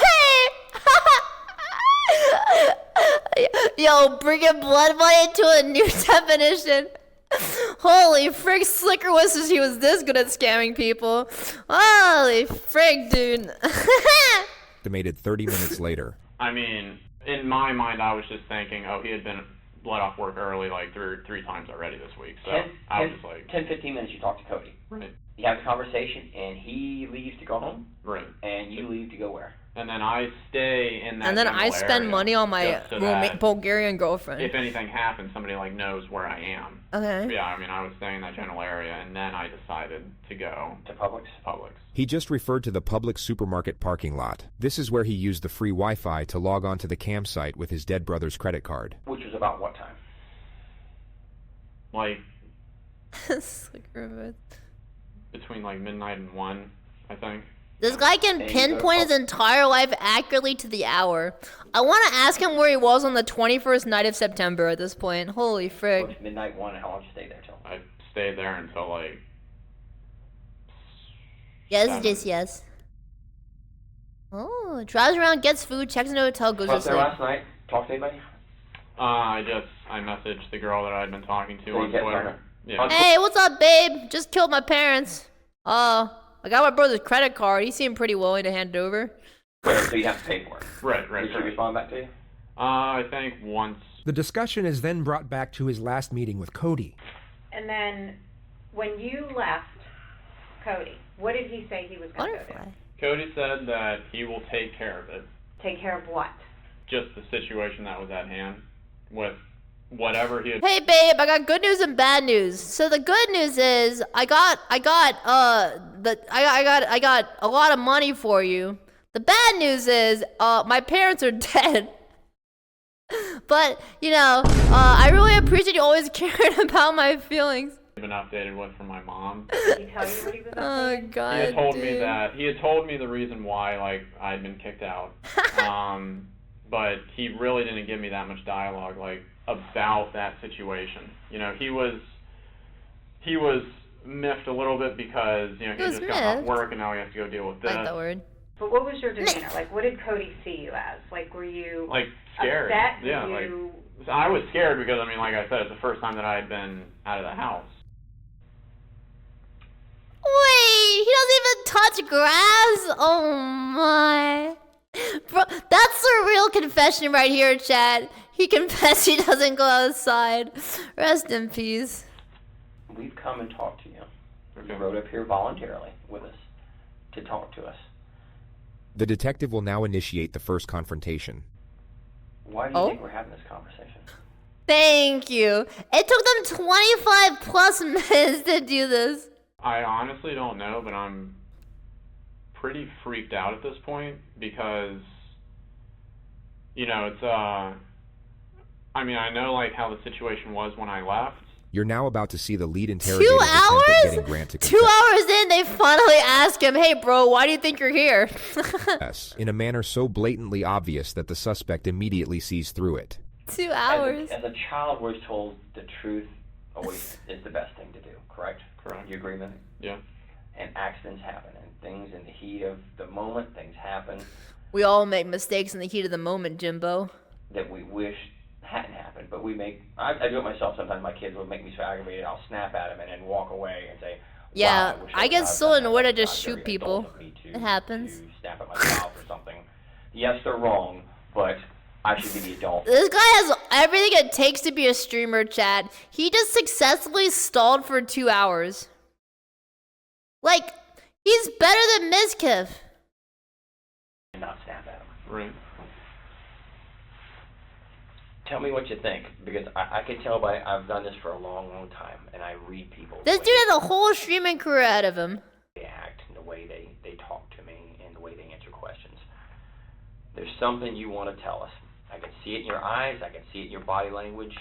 way! Yo, bringing blood money to a new definition. Holy frick, Slicker wishes he was this good at scamming people. Holy frick, dude. estimated 30 minutes later. I mean, in my mind, I was just thinking, oh, he had been let off work early like three times already this week. So I was just like 10-15 minutes you talk to Cody. Right. You have the conversation, and he leaves to go home. Right. And you leave to go where? And then I stay in that And then I general spend area money on my just so that Bulgarian girlfriend. if anything happens, somebody like knows where I am. Okay. Yeah, I mean, I was staying in that general area, and then I decided to go to Publix. He just referred to the Publix supermarket parking lot. This is where he used the free Wi-Fi to log on to the campsite with his dead brother's credit card. Which was about what time? Like Slicker. between like midnight and 1, I think. This guy can And pinpoint his entire life accurately to the hour. I want to ask him where he was on the 21st night of September at this point. Holy frick. What's midnight one, and how long did you stay there till? I stayed there until like. Yes, 7. yes, yes. Oh, drives around, gets food, checks into a hotel, goes to Slept there sleep. last night? Talk to anybody? I messaged the girl that I'd been talking to So you on kept Twitter. trying to- Yeah. Hey, what's up, babe? Just killed my parents. I got my brother's credit card. He seemed pretty willing to hand it over. Wait, so you have to pay for it? Right. Did she respond back to you? I think once. The discussion is then brought back to his last meeting with Cody. And then, when you left Cody, what did he say he was going to go Butterfly. do? Cody said that he will take care of it. Take care of what? Just the situation that was at hand with whatever he had. Hey, babe, I got good news and bad news. So the good news is I got a lot of money for you. The bad news is my parents are dead. But I really appreciate you always caring about my feelings. Been updated with from my mom. Did he tell you what he was Oh up to? God. He had told dude. me that he had told me the reason why I'd been kicked out. But he really didn't give me that much dialogue about that situation. He was miffed a little bit because he was just got off miffed? work and now he has to go deal with this. Like that word. But what was your demeanor? What did Cody see you as? Were you Scared. upset? Yeah, Were you... I was scared because like I said, it's the first time that I had been out of the house. Wait, he doesn't even touch grass? Oh my. Bro, that's the real confession right here, chat. He confessed he doesn't go outside. Rest in peace. We've come and talked to you. Okay. You rode up here voluntarily with us to talk to us. The detective will now initiate the first confrontation. Why do you think we're having this conversation? Thank you. It took them 25 plus minutes to do this. I honestly don't know, but I'm pretty freaked out at this point because, it's, I know, how the situation was when I left. You're now about to see the lead interrogator's 2 attempt at hours? getting Grant to 2 hours in, they finally ask him, hey bro, why do you think you're here? confess, in a manner so blatantly obvious that the suspect immediately sees through it. 2 hours. As a child, we're told the truth always is the best thing to do, correct? Correct. You agree with me? Yeah. And accidents happen, and things in the heat of the moment, things happen We all make mistakes in the heat of the moment, Jimbo. that we wish hadn't happened, but we make, I do it myself sometimes. My kids will make me so aggravated, I'll snap at them and then walk away and say, Yeah, wow, I get wish so I'd done annoyed that. I just It's not shoot very people. adult of me to- It happens. To snap at my child for something. Yes, they're wrong, but I should be the adult. This guy has everything it takes to be a streamer, chat. He just successfully stalled for 2 hours. He's better than Mizkiff. And not snap at them. Right. Tell me what you think, because I can tell I've done this for a long, long time, and I read people. This dude has a whole streaming career ahead of him. They act, and the way they talk to me, and the way they answer questions. There's something you want to tell us. I can see it in your eyes, I can see it in your body language,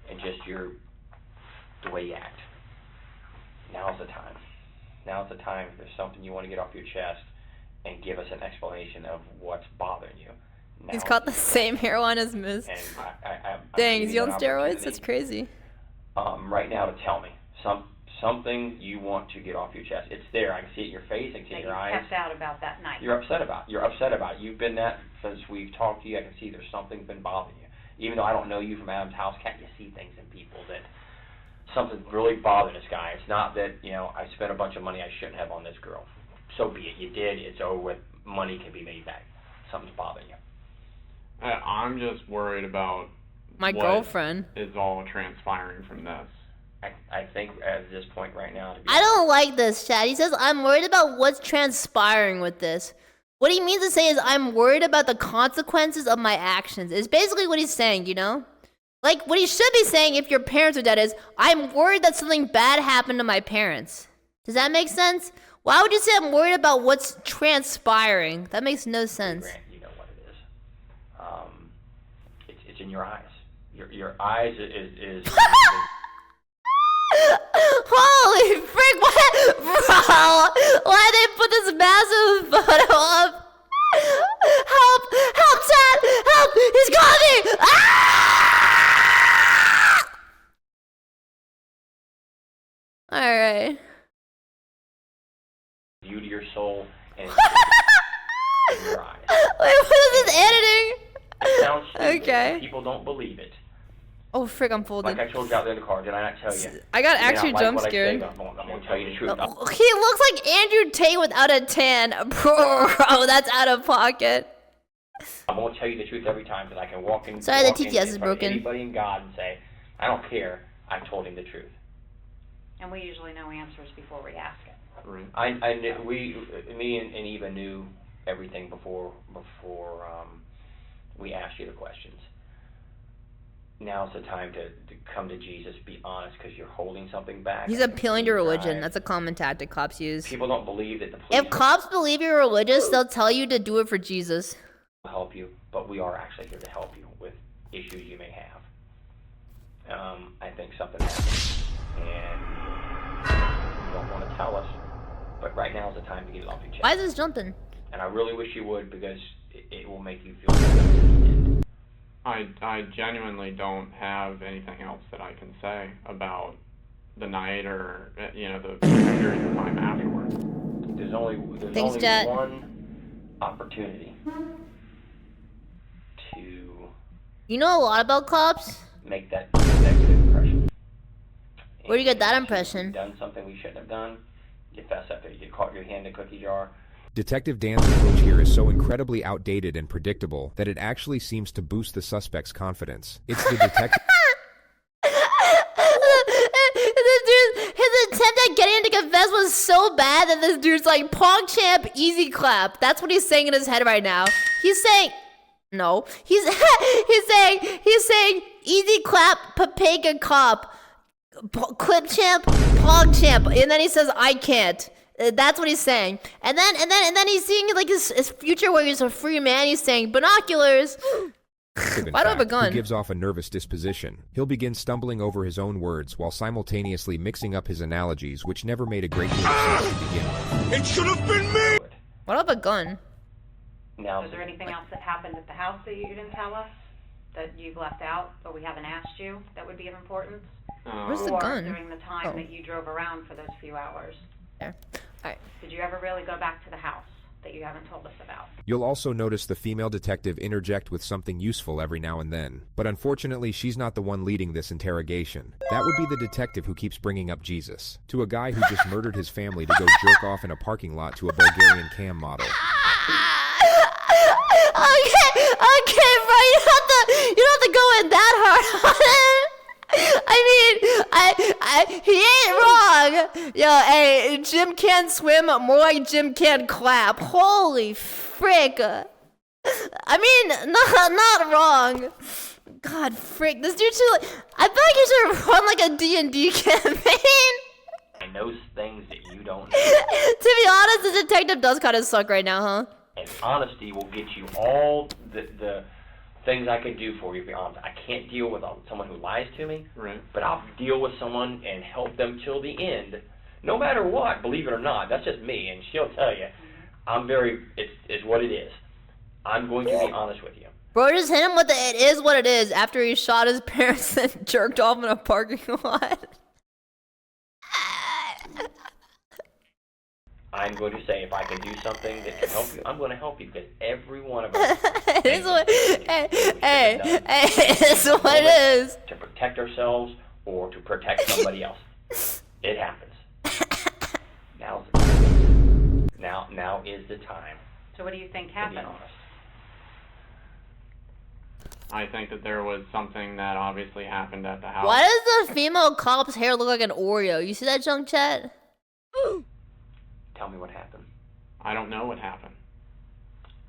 and just the way you act. Now's the time. Now's the time. If there's something you want to get off your chest, and give us an explanation of what's bothering you. He's got the same hairline as Miz. And I'm Dang, is giving he on you an steroids? opportunity, That's crazy. right now to tell me something you want to get off your chest. It's there. I can see it in your face. I can see it in your eyes. kept out about that night. You're upset about it. You're upset about it. You've been that since we've talked to you. I can see there's something been bothering you. Even though I don't know you from Adam's house, can't you see things in people that something's really bothering this guy? It's not that, I spent a bunch of money I shouldn't have on this girl. So be it. You did. It's over with. Money can be made back. Something's bothering you. I'm just worried about My what girlfriend. is all transpiring from this. I think at this point right now, to be I don't like this, Chad. He says, I'm worried about what's transpiring with this. What he means to say is, I'm worried about the consequences of my actions. It's basically what he's saying, what he should be saying if your parents are dead is, I'm worried that something bad happened to my parents. Does that make sense? Why would you say I'm worried about what's transpiring? That makes no sense. Grant, you know what it is. It's in your eyes. Your eyes is Holy frick, what? Bro, why they put this massive photo up? Help! Help, Chad! Help! He's got me! Ah! Alright. You to your soul and in your eyes. Wait, what is this editing? It sounds stupid. Okay. People don't believe it. Oh, frick, I'm folded. Like I told you out there in the car, did I not tell you? I got You may actually not like jump what I say, scared. but I'm gonna tell you the truth. He looks like Andrew Tate without a tan. Bro, that's out of pocket. I'm gonna tell you the truth every time, because I can walk in. Sorry, the walk in TTS is front of broken. Anybody in God and say, I don't care. I told him the truth. And we usually know answers before we ask it. Right. Me and Eva knew everything before we asked you the questions. Now's the time to come to Jesus, be honest, because you're holding something back. He's appealing to religion. That's a common tactic cops use. People don't believe that the police If cops believe you're religious, they'll tell you to do it for Jesus. will help you, but we are actually here to help you with issues you may have. I think something happened, and you don't want to tell us, but right now is the time to get it off your chest. Why is this jumping? And I really wish you would, because it will make you feel better. I genuinely don't have anything else that I can say about the night or, the period of time afterwards. There's only one opportunity to You know a lot about cops? make that negative impression. Where do you get that And impression? You've done something we shouldn't have done. You fess up to it. You caught your hand in a cookie jar. Detective Dan's approach here is so incredibly outdated and predictable that it actually seems to boost the suspect's confidence. It's the detective... His attempt at getting him to confess was so bad that this dude's like, PogChamp, easy clap. That's what he's saying in his head right now. He's saying... No. He's saying, easy clap, Papega cop, Clipchamp, PogChamp. And then he says, I can't. That's what he's saying. And then he's seeing like his future where he's a free man. He's saying binoculars. Why do I have a gun? Who gives off a nervous disposition. He'll begin stumbling over his own words while simultaneously mixing up his analogies, which never made a great deal of sense to begin with. It should have been me! Why do I have a gun? Now, Was there anything else that happened at the house that you didn't tell us, that you've left out, or we haven't asked you, that would be of importance? Where's the Or gun? during the time Oh. that you drove around for those few hours? There. Alright. Did you ever really go back to the house that you haven't told us about? You'll also notice the female detective interject with something useful every now and then. But unfortunately, she's not the one leading this interrogation. That would be the detective who keeps bringing up Jesus, to a guy who just murdered his family to go jerk off in a parking lot to a Bulgarian cam model. Okay, bro, you don't have to go in that hard on him. I mean, he ain't wrong. Yo, hey, Jim can't swim, more like Jim can't clap. Holy frick. I mean, not wrong. God, frick, this dude should, I feel like he should run like a D&D campaign. I know things that you don't know. To be honest, the detective does kind of suck right now, huh? And honesty will get you all the things I could do for you, to be honest. I can't deal with someone who lies to me, Right. but I'll deal with someone and help them till the end, no matter what, believe it or not. That's just me, and she'll tell you. It's what it is. I'm going to be honest with you. Bro, just hit him with the it is what it is after he shot his parents and jerked off in a parking lot. I'm going to say if I can do something that can help you, I'm going to help you, because every one of us It is what, hey, it's what it is. to protect ourselves or to protect somebody else. It happens. Now's the time. Now is the time So what do you think to be happened? honest. I think that there was something that obviously happened at the house. Why does the female cop's hair look like an Oreo? You see that, junk chat? Tell me what happened. I don't know what happened.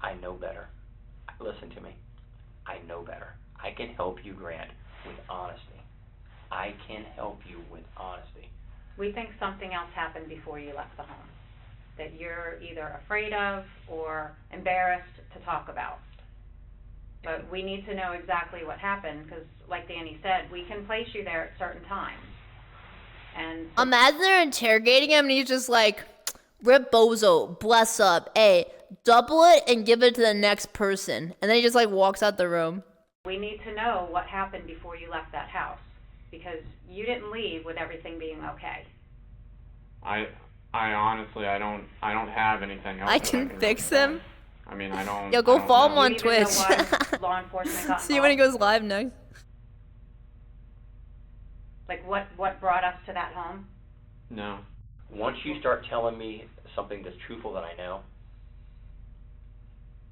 I know better. Listen to me. I know better. I can help you, Grant, with honesty. I can help you with honesty. We think something else happened before you left the home, that you're either afraid of or embarrassed to talk about. But we need to know exactly what happened, because like Danny said, we can place you there at certain times. And Imagine they're interrogating him and he's just like, Rip Bozo, bless up, hey, double it and give it to the next person. And then he just like walks out the room. we need to know what happened before you left that house, because you didn't leave with everything being okay. I honestly, I don't have anything else. I can fix him. I mean, I don't. Yo, go I don't follow know. him on You even know Twitch. why law enforcement got See when he involved? goes live next. Like, what brought us to that home? No. Once you start telling me something that's truthful that I know,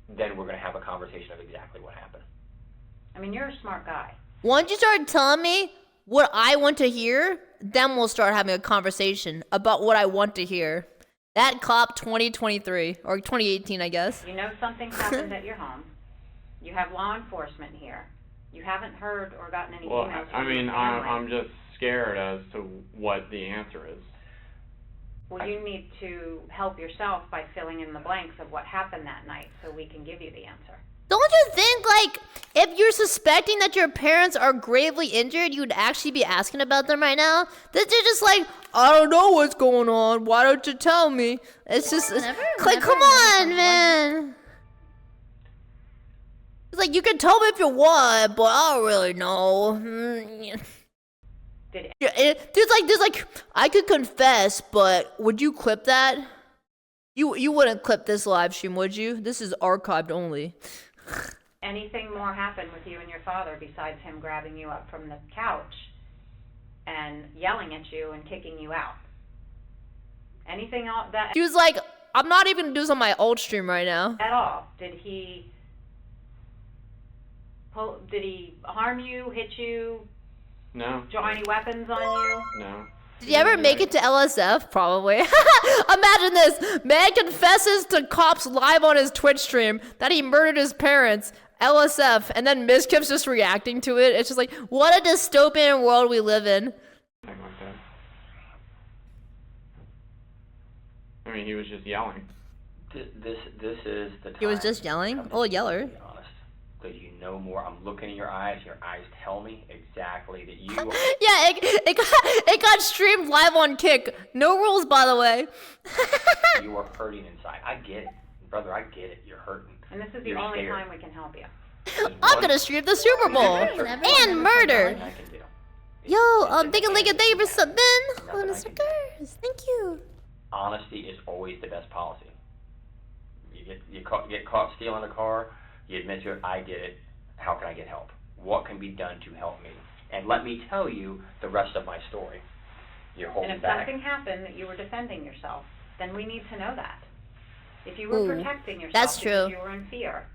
then we're going to have a conversation of exactly what happened. I mean, you're a smart guy. Once you start telling me what I want to hear, then we'll start having a conversation about what I want to hear. That cop 2023, or 2018, I guess. You know something happened at your home. You have law enforcement here. You haven't heard or gotten any Well, emails I from your mean, family. I'm just scared as to what the answer is. Well, you need to help yourself by filling in the blanks of what happened that night so we can give you the answer. Don't you think, like, if you're suspecting that your parents are gravely injured, you'd actually be asking about them right now? That they're just like, I don't know what's going on. Why don't you tell me? It's just, come on, man. It's like, you can tell me if you want, but I don't really know. There's like, I could confess, but would you clip that? You wouldn't clip this live stream, would you? This is archived only. Anything more happened with you and your father besides him grabbing you up from the couch and yelling at you and kicking you out? Anything else that He was like, I'm not even gonna do this on my old stream right now. at all? Did he harm you, hit you, No. draw any weapons on you? No. Did you ever make it to LSF? Probably. Imagine this. Man confesses to cops live on his Twitch stream that he murdered his parents. LSF. And then Mizkip's just reacting to it. It's just like, what a dystopian world we live in. Something like that. I mean, he was just yelling. This is the time. He was just yelling? Oh, yeller. To be honest, because you know more. I'm looking in your eyes. Your eyes tell me exactly that you. Yeah, it got streamed live on Kick. No rules, by the way. You are hurting inside. I get it, brother. I get it. You're hurting. And this is the You're only scared. time we can help you. I'm gonna stream the Super Bowl and murder. I can do. Yo, thank you for subbing. On the stickers. Thank you. Honesty is always the best policy. You get caught stealing a car. You admit to it. I did it. How can I get help? What can be done to help me? And let me tell you the rest of my story. You're holding And if back. something happened that you were defending yourself, then we need to know that. If you were Ooh, protecting yourself that's because true. you were in fear.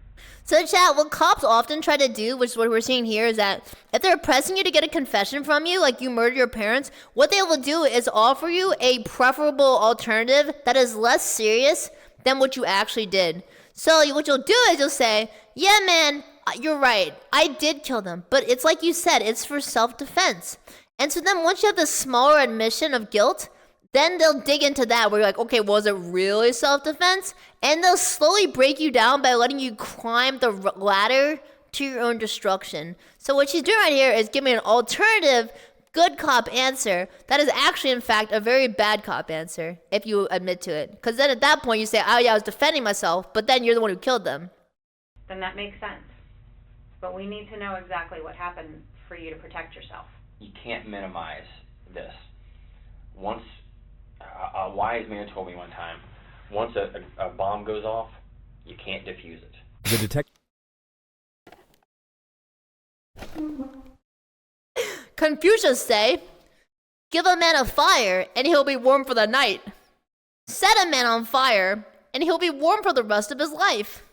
So chat, what cops often try to do, which is what we're seeing here, is that if they're pressing you to get a confession from you, like you murdered your parents, what they will do is offer you a preferable alternative that is less serious than what you actually did. So what you'll do is you'll say, yeah, man, you're right. I did kill them. But it's like you said, it's for self-defense. And so then once you have the smaller admission of guilt, then they'll dig into that where you're like, okay, was it really self-defense? And they'll slowly break you down by letting you climb the ladder to your own destruction. So what she's doing right here is giving an alternative good cop answer that is actually, in fact, a very bad cop answer, if you admit to it. Because then at that point you say, oh yeah, I was defending myself, but then you're the one who killed them. Then that makes sense. But we need to know exactly what happened for you to protect yourself. You can't minimize this. Once a wise man told me one time, once a bomb goes off, you can't defuse it. The detective. Confucius say, give a man a fire and he'll be warm for the night. Set a man on fire and he'll be warm for the rest of his life.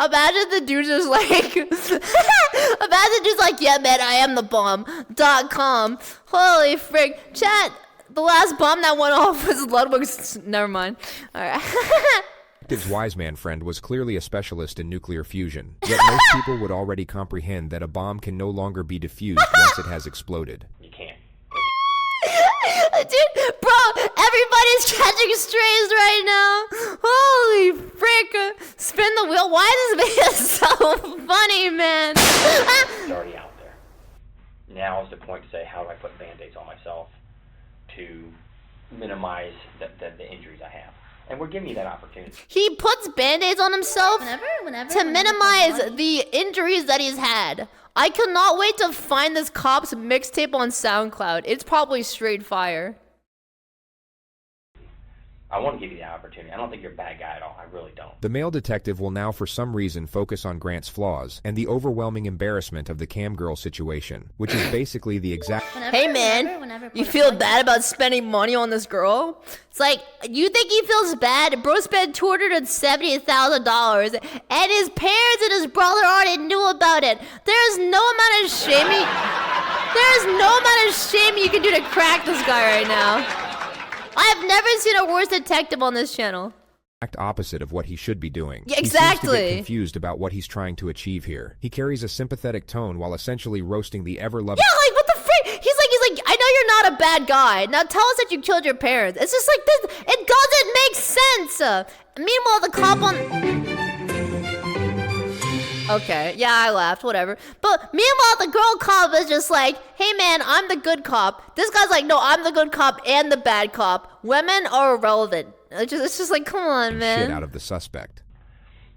Imagine the dude just like, imagine just like, yeah, man, I am the bomb.com. Holy frick. Chat, the last bomb that went off was Ludwig's, never mind. All right. Detective's wise man friend was clearly a specialist in nuclear fusion, yet most people would already comprehend that a bomb can no longer be defused once it has exploded. You can't. Dude, Everybody's catching strays right now. Holy frick. Spin the wheel. Why is this video so funny, man? It's already out there. Now is the point to say, how do I put Band-Aids on myself to minimize the injuries I have? And we're giving you that opportunity. He puts Band-Aids on himself to minimize the injuries that he's had. I cannot wait to find this cop's mixtape on SoundCloud. It's probably straight fire. I want to give you the opportunity. I don't think you're a bad guy at all. I really don't. The male detective will now for some reason focus on Grant's flaws and the overwhelming embarrassment of the cam girl situation, which is basically the exact... Hey man, you feel bad about spending money on this girl? It's like, you think he feels bad? Bro spent $270,000 and his parents and his brother already knew about it. There's no amount of shame you can do to crack this guy right now. I've never seen a worse detective on this channel. Opposite of what he should be doing. Yeah, exactly. He seems to get confused about what he's trying to achieve here. He carries a sympathetic tone while essentially roasting the ever-loving... Yeah, like, what the frick? He's like, I know you're not a bad guy. Now tell us that you killed your parents. It's just like, this. It doesn't make sense. Meanwhile, the cop on... Okay, yeah, I laughed, whatever. But meanwhile, the girl cop is just like, hey man, I'm the good cop. This guy's like, no, I'm the good cop and the bad cop. Women are irrelevant. It's just like, come on, man. Shit out of the suspect.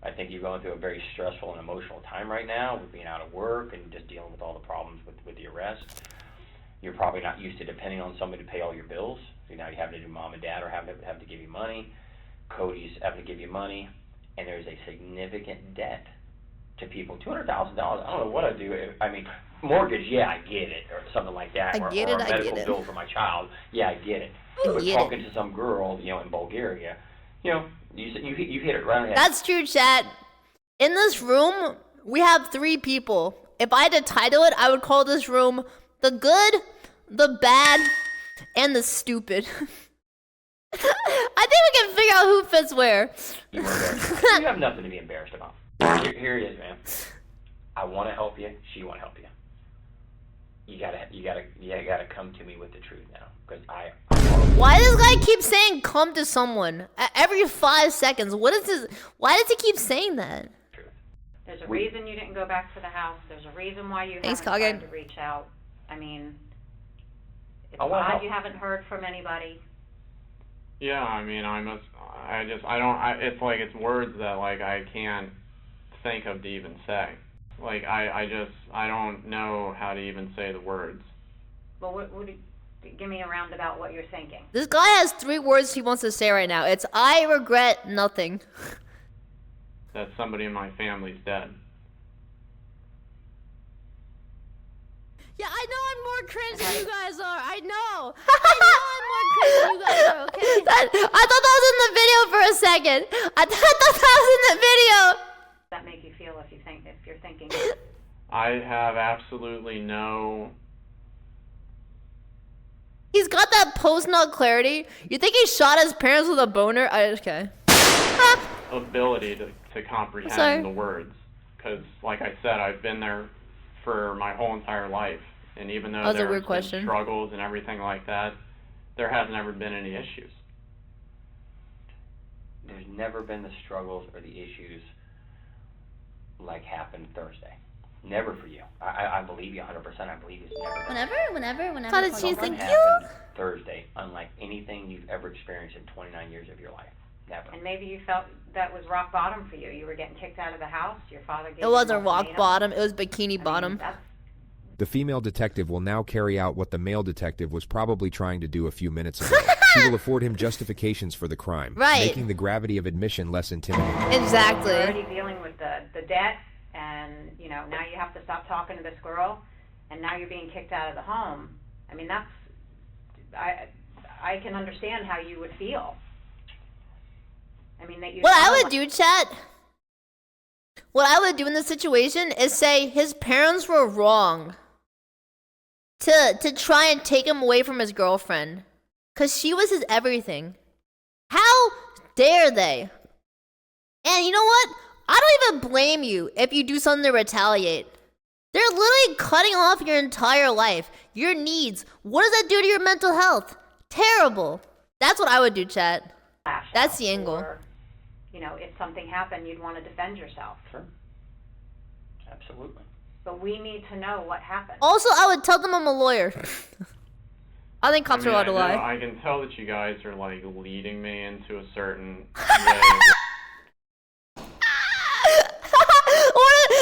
I think you're going through a very stressful and emotional time right now with being out of work and just dealing with all the problems with the arrest. You're probably not used to depending on somebody to pay all your bills. So now you have to do mom and dad or have to give you money. Cody's having to give you money. And there's a significant debt to people. $200,000. I don't know what I'd do. I mean, mortgage, yeah, I get it, or something like that. Or a medical bill for my child, yeah, I get it. But talking to some girl, in Bulgaria, you hit it right on the head. That's true, chat. In this room, we have 3 people. If I had to title it, I would call this room the good, the bad, and the stupid. I think we can figure out who fits where. You have nothing to be embarrassed about. Here it is, man. I want to help you. She want to help you. You gotta come to me with the truth now, because Why does this guy keep saying "come to someone" every 5 seconds? What is this? Why does he keep saying that? There's a reason you didn't go back to the house. There's a reason why you haven't tried to reach out. I mean, it's odd you haven't heard from anybody. Yeah, I mean, it's like, it's words that, like, I can't think of to even say. Like, I don't know how to even say the words. Well, give me a roundabout what you're thinking. This guy has 3 words he wants to say right now. It's, I regret nothing. That somebody in my family's dead. Yeah, I know I'm more cringe than you guys are. I know I'm more cringe than you guys are, okay? I thought that was in the video for a second. I thought that was in the video. That make you feel if you're thinking? I have absolutely no... He's got that post-nut clarity. You think he shot his parents with a boner? Okay. ability to comprehend the words. Because, like I said, I've been there for my whole entire life. And even though there's been struggles and everything like that, there has never been any issues. There's never been the struggles or the issues like happened Thursday. Never for you. I believe you 100%. I believe it's never been. Whenever. How did she think you? Thursday, unlike anything you've ever experienced in 29 years of your life. Never. And maybe you felt that was rock bottom for you. You were getting kicked out of the house. Your father gave you It wasn't rock bottom. It was bikini bottom. The female detective will now carry out what the male detective was probably trying to do a few minutes ago. She will afford him justifications for the crime, making the gravity of admission less intimidating. Exactly. You're already dealing with the debt, and now you have to stop talking to this girl, and now you're being kicked out of the home. I mean, I can understand how you would feel. I mean, what I would do, chat, what I would do in this situation is say his parents were wrong to try and take him away from his girlfriend, because she was his everything. How dare they? And you know what? I don't even blame you if you do something to retaliate. They're literally cutting off your entire life, your needs. What does that do to your mental health? Terrible. That's what I would do, chat. lash That's out, the angle. Or, you know, if something happened, you'd want to defend yourself. Sure. Absolutely. But we need to know what happened. Also, I would tell them I'm a lawyer. I think cops are allowed to lie. I can tell that you guys are like leading me into a certain way.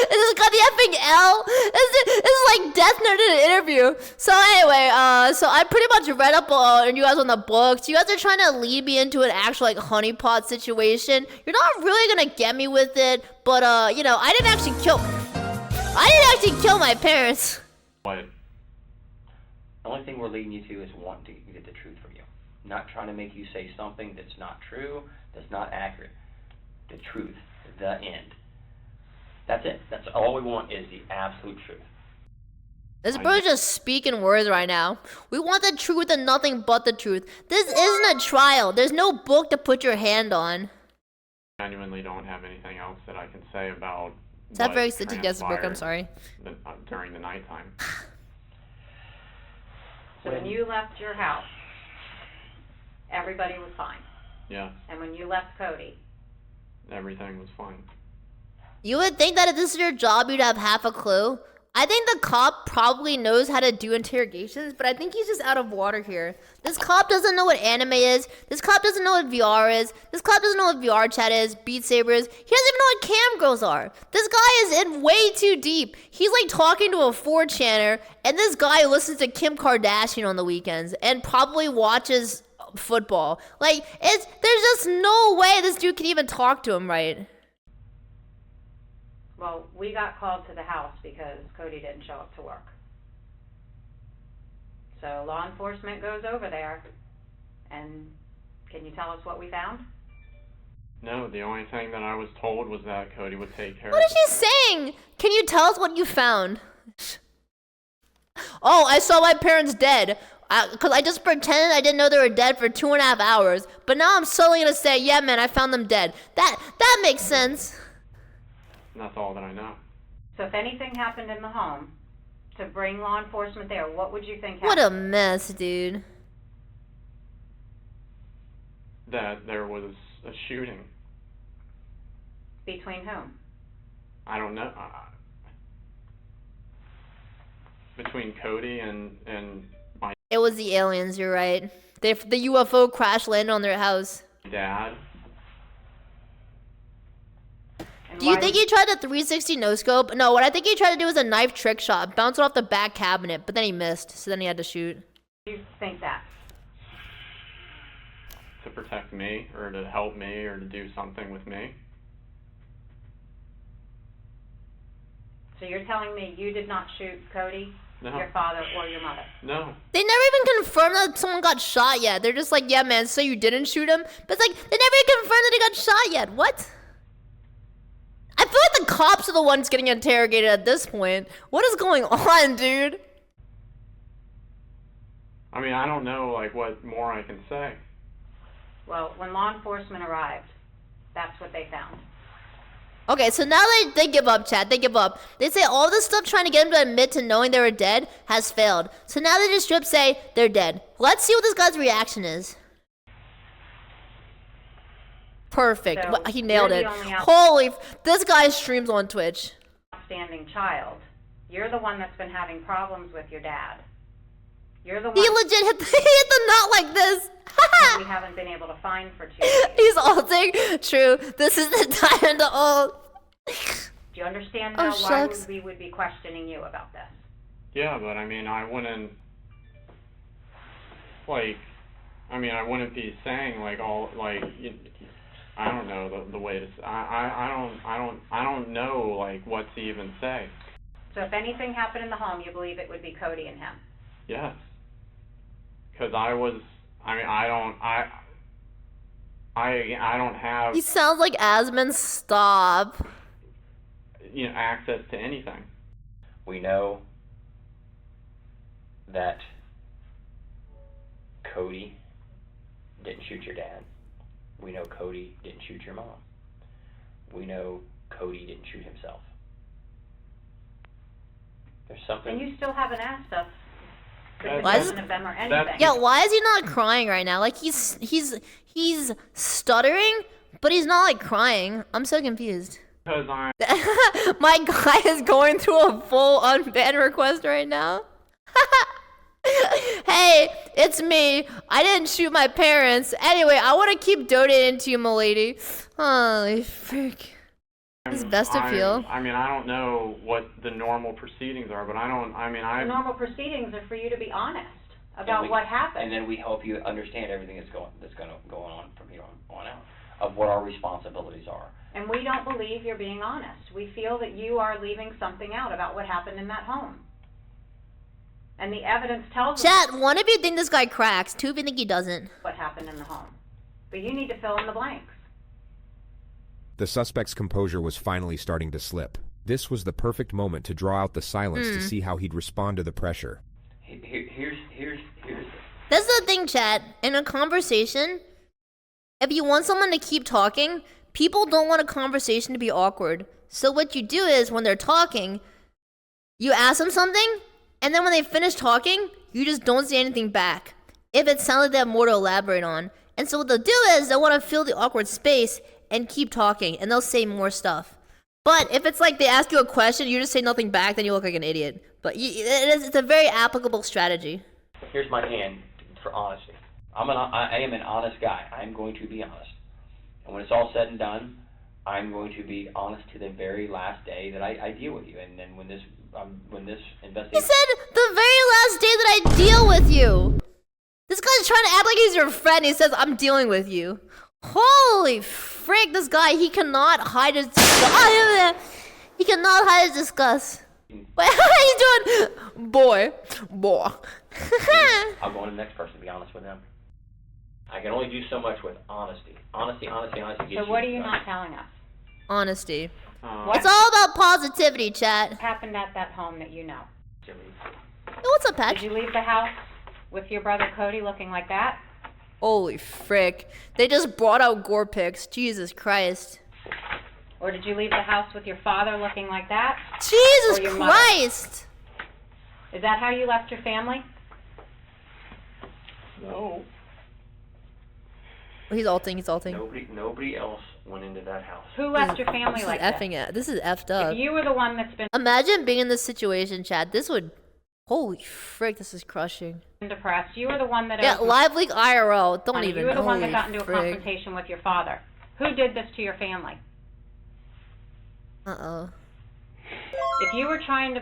This has got the effing L. This is like Death Note in an interview. So anyway, so I pretty much read up on you guys on the books. You guys are trying to lead me into an actual like honeypot situation. You're not really gonna get me with it, but you know, I didn't actually kill my parents. What? The only thing we're leading you to is wanting to get the truth from you. Not trying to make you say something that's not true, that's not accurate. The truth, the end. That's it. That's all we want is the absolute truth. This bro's just speaking words right now. We want the truth and nothing but the truth. This isn't a trial. There's no book to put your hand on. I genuinely don't have anything else that I can say about. Is that very suggestive book? I'm sorry. During the nighttime. So when you left your house, everybody was fine. Yeah, And when you left Cody, everything was fine. You would think that if this is your job, you'd have half a clue. I think the cop probably knows how to do interrogations, but I think he's just out of water here. This cop doesn't know what anime is. This cop doesn't know what VR is. This cop doesn't know what VR chat is, Beat Saber is. He doesn't even know what cam girls are. This guy is in way too deep. He's like talking to a 4chaner, and this guy listens to Kim Kardashian on the weekends and probably watches football. Like, there's just no way this dude can even talk to him right. well, we got called to the house because Cody didn't show up to work. So law enforcement goes over there, and can you tell us what we found? No, the only thing that I was told was that Cody would take care of. What is she saying? Can you tell us what you found? Oh, I saw my parents dead. Because I just pretended I didn't know they were dead for 2.5 hours. But now I'm solely going to say, yeah, man, I found them dead. That makes sense. And that's all that I know. So if anything happened in the home, to bring law enforcement there, what would you think happened? What a mess, dude. That there was a shooting. Between whom? I don't know. Between Cody and my It was the aliens, you're right. The UFO crash landed on their house. dad. And Do you why think he tried the 360 no-scope? No, what I think he tried to do was a knife trick shot, bounce it off the back cabinet, but then he missed, so then he had to shoot. do you think that? To protect me, or to help me, or to do something with me. So you're telling me you did not shoot Cody, No. your father, or your mother? No. They never even confirmed that someone got shot yet. They're just like, yeah, man, so you didn't shoot him? But it's like, they never even confirmed that he got shot yet. What? I feel like the cops are the ones getting interrogated at this point. What is going on, dude? I mean, I don't know, like, what more I can say. Well, when law enforcement arrived, that's what they found. Okay, so now they give up, chat. They give up. They say all this stuff trying to get them to admit to knowing they were dead has failed. So now they just strip say they're dead. Let's see what this guy's reaction is. Perfect. So, Well, he nailed you're it. the only Holy, this guy streams on Twitch. Outstanding child. You're the one that's been having problems with your dad. You're the one He legit hit the nut like this. that we haven't been able to find for 2 days. He's ulting. True. This is the time to ult. Do you understand Oh, now why shucks. we would be questioning you about this? Yeah, but I mean, I wouldn't, like, I wouldn't be saying, like, all, like, I don't know the way to, I don't know, like, what to even say. So if anything happened in the home, you believe it would be Cody and him? Yes. Because I don't have, He sounds like Asmon. Stop. access to anything. We know that Cody didn't shoot your dad. We know Cody didn't shoot your mom. We know Cody didn't shoot himself. There's something. And you still haven't asked us Why is- couldn't have been or anything. Yeah, why is he not crying right now? Like he's stuttering, but he's not like crying. I'm so confused. Because I'm My guy is going through a full unban request right now. Hey, it's me. I didn't shoot my parents. Anyway, I want to keep donating to you, m'lady. Holy frick. It's best to feel. I mean, I don't know what the normal proceedings are, but The normal proceedings are for you to be honest about what happened. And then we help you understand everything that's going on from here on out, of what our responsibilities are. And we don't believe you're being honest. We feel that you are leaving something out about what happened in that home. And the evidence tells us Chat, one of you think this guy cracks, two of you think he doesn't. what happened in the home. But you need to fill in the blanks. The suspect's composure was finally starting to slip. This was the perfect moment to draw out the silence to see how he'd respond to the pressure. Here's That's the thing, chat. In a conversation, if you want someone to keep talking, people don't want a conversation to be awkward. So what you do is, when they're talking, you ask them something, and then when they finish talking, you just don't say anything back. If it sounds like they have more to elaborate on. And so what they'll do is, they'll want to fill the awkward space and keep talking, and they'll say more stuff. But if it's like they ask you a question, you just say nothing back, then you look like an idiot. But it's a very applicable strategy. Here's my hand for honesty. I am an honest guy. I'm going to be honest. And when it's all said and done, I'm going to be honest to the very last day that I deal with you. And then when this investigation... He said the very last day that I deal with you. This guy's trying to act like he's your friend. He says, I'm dealing with you. Holy frick, this guy, he cannot hide his disgust. He cannot hide his disgust. What he's doing? Boy. I'll go on to the next person to be honest with them. I can only do so much with honesty. Honesty gets So what are you not telling us? Honesty. What It's all about positivity, chat. happened at that home that you know? Hey, what's up, Pat? Did you leave the house with your brother Cody looking like that? Holy frick. They just brought out gore pics. Jesus Christ. Or did you leave the house with your father looking like that? Jesus Or your mother? Christ. Is that how you left your family? no. He's ulting. Nobody else went into that house. Who left your family This like is that? effing it. This is effed up. If you were the one that's been Imagine being in this situation, Chad. This would... Holy frick, this is crushing. depressed, you were the one that Yeah, live leak IRL. Don't even... you were the one that holy got into a frick. confrontation with your father. Who did this to your family? Uh-oh. If you were trying to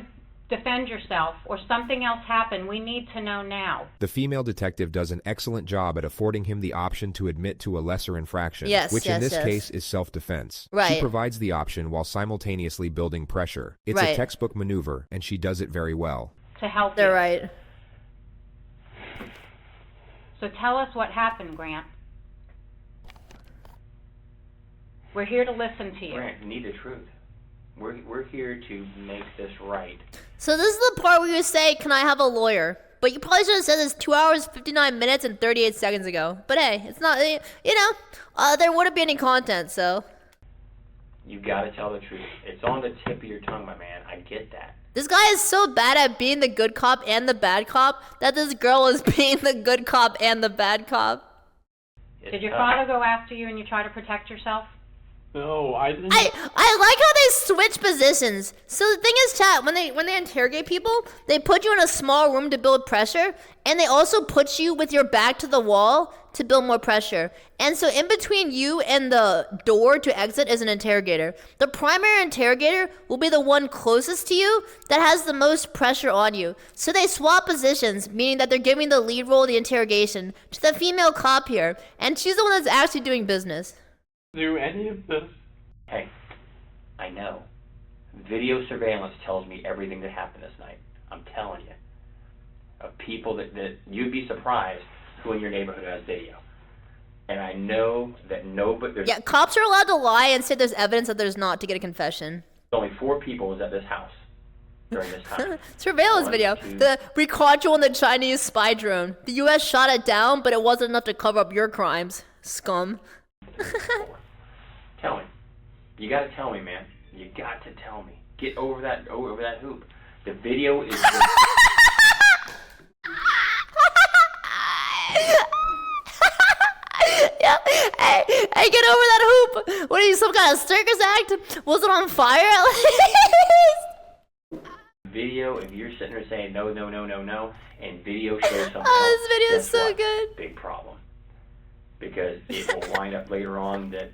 defend yourself or something else happened, we need to know now. The female detective does an excellent job at affording him the option to admit to a lesser infraction, Yes, which yes, in this yes. case is self-defense. Right. She provides the option while simultaneously building pressure. It's Right. a textbook maneuver, and she does it very well. To help They're you. right. So tell us what happened, Grant. We're here to listen to you. Grant, you need the truth. We're here to make this right. So this is the part where you say, can I have a lawyer? But you probably should have said this 2 hours, 59 minutes, and 38 seconds ago. But hey, it's not, you know, there wouldn't be any content, so. You gotta tell the truth. It's on the tip of your tongue, my man. I get that. This guy is so bad at being the good cop and the bad cop that this girl is being the good cop and the bad cop. Did your father go after you and you try to protect yourself? No, I didn't. I like how they switch positions. So the thing is, chat, when they interrogate people, they put you in a small room to build pressure, and they also put you with your back to the wall to build more pressure. And so in between you and the door to exit is an interrogator. The primary interrogator will be the one closest to you that has the most pressure on you. So they swap positions, meaning that they're giving the lead role of the interrogation to the female cop here, and she's the one that's actually doing business. Do any of this? Hey, I know. Video surveillance tells me everything that happened this night. I'm telling you. Of people that you'd be surprised who in your neighborhood has video. And I know that nobody... Yeah, cops are allowed to lie and say there's evidence that there's not to get a confession. Only 4 people was at this house during this time. Surveillance One, video. two. The we caught you on the Chinese spy drone. The U.S. shot it down, but it wasn't enough to cover up your crimes, scum. 3, 4. Tell me. You gotta tell me, man. You got to tell me. Get over that hoop. The video is... Hey, get over that hoop. What are you, some kind of circus act? Was it on fire at least? Video, if you're sitting there saying no, no, no, no, no, and video shows something Oh, else, this video is guess so what? good. Big problem. Because it will wind up later on that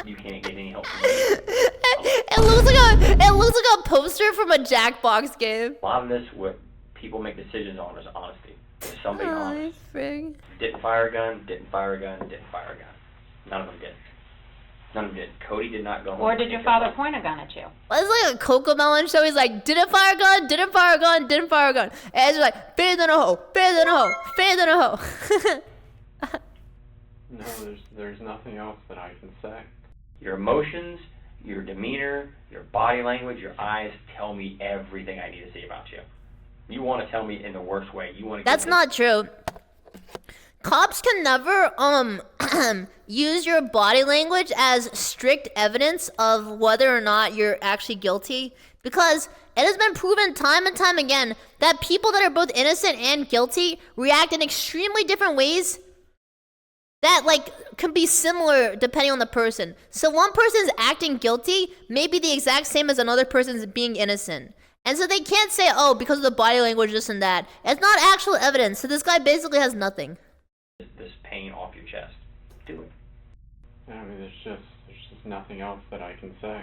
you can't get any help from me. It looks like a poster from a Jackbox game. A lot of this, what people make decisions on is honesty. Is somebody honest? Frig. Didn't fire a gun, didn't fire a gun, didn't fire a gun. None of them did. None of them did. Cody did not go home. Or did your father point a gun at you? Well, it's like a Cocomelon show. He's like, didn't fire a gun, didn't fire a gun, didn't fire a gun. And it's just like, better than a hoe, better than a hoe, better than a hoe. No, there's nothing else that I can say. Your emotions, your demeanor, your body language, your eyes tell me everything I need to see about you. You want to tell me in the worst way. You want to. That's not true. Cops can never use your body language as strict evidence of whether or not you're actually guilty, because it has been proven time and time again that people that are both innocent and guilty react in extremely different ways that can be similar depending on the person. So one person's acting guilty may be the exact same as another person's being innocent. And so they can't say, oh, because of the body language, this and that. It's not actual evidence. So this guy basically has nothing. This pain off your chest. Do it. I mean, there's just nothing else that I can say.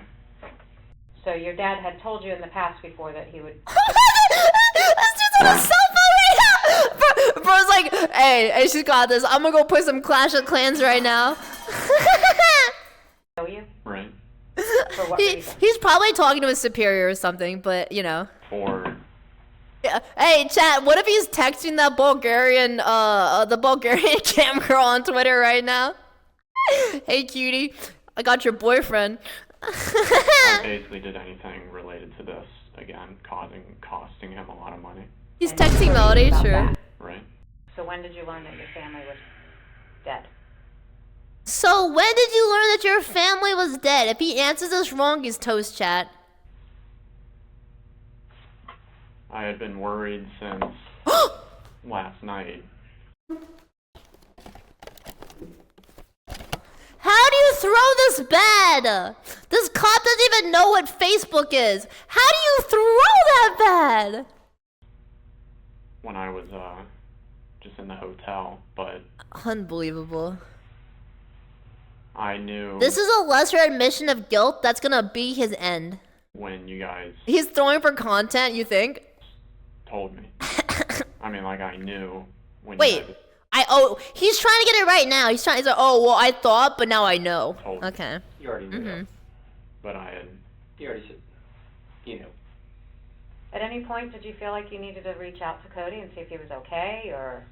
So your dad had told you in the past before that he would... That's just on a cell phone right now! Bro's like, hey, she's got this. I'm gonna go play some Clash of Clans right now. Know you? Right. For what reason? He's probably talking to his superior or something, but, you know. Or... Yeah. Hey, chat, what if he's texting that Bulgarian, the Bulgarian cam girl on Twitter right now? Hey, cutie, I got your boyfriend. I basically did anything related to this, again, costing him a lot of money. He's texting Melody, true. Right. So when did you learn that your family was dead? So when did you learn that your family was dead? If he answers this wrong, he's toast, chat. I had been worried since last night. How do you throw this bad? This cop doesn't even know what Facebook is. How do you throw that bad? When I was just in the hotel, but Unbelievable. I knew This is a lesser admission of guilt that's gonna be his end. when you guys He's throwing for content, you think? told me. I mean, like, I knew when Wait, you guys he's trying to get it right now. He's like, oh, well, I thought, but now I know. told me. Okay. You already knew. But I had... You already said, you know. At any point, did you feel like you needed to reach out to Cody and see if he was okay, or?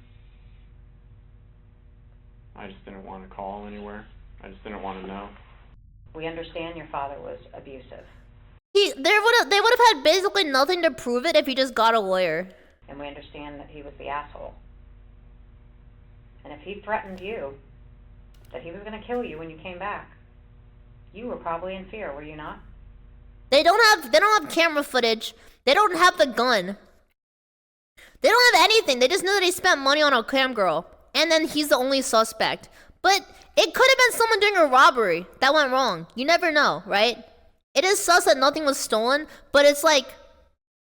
I just didn't want to call anywhere. I just didn't want to know. We understand your father was abusive, They would have had basically nothing to prove it if he just got a lawyer. and we understand that he was the asshole. And if he threatened you, that he was going to kill you when you came back, you were probably in fear, were you not? They don't have camera footage. They don't have the gun. They don't have anything. They just knew that he spent money on a cam girl. And then he's the only suspect. But it could have been someone doing a robbery that went wrong. You never know, right? It is sus that nothing was stolen, but it's like,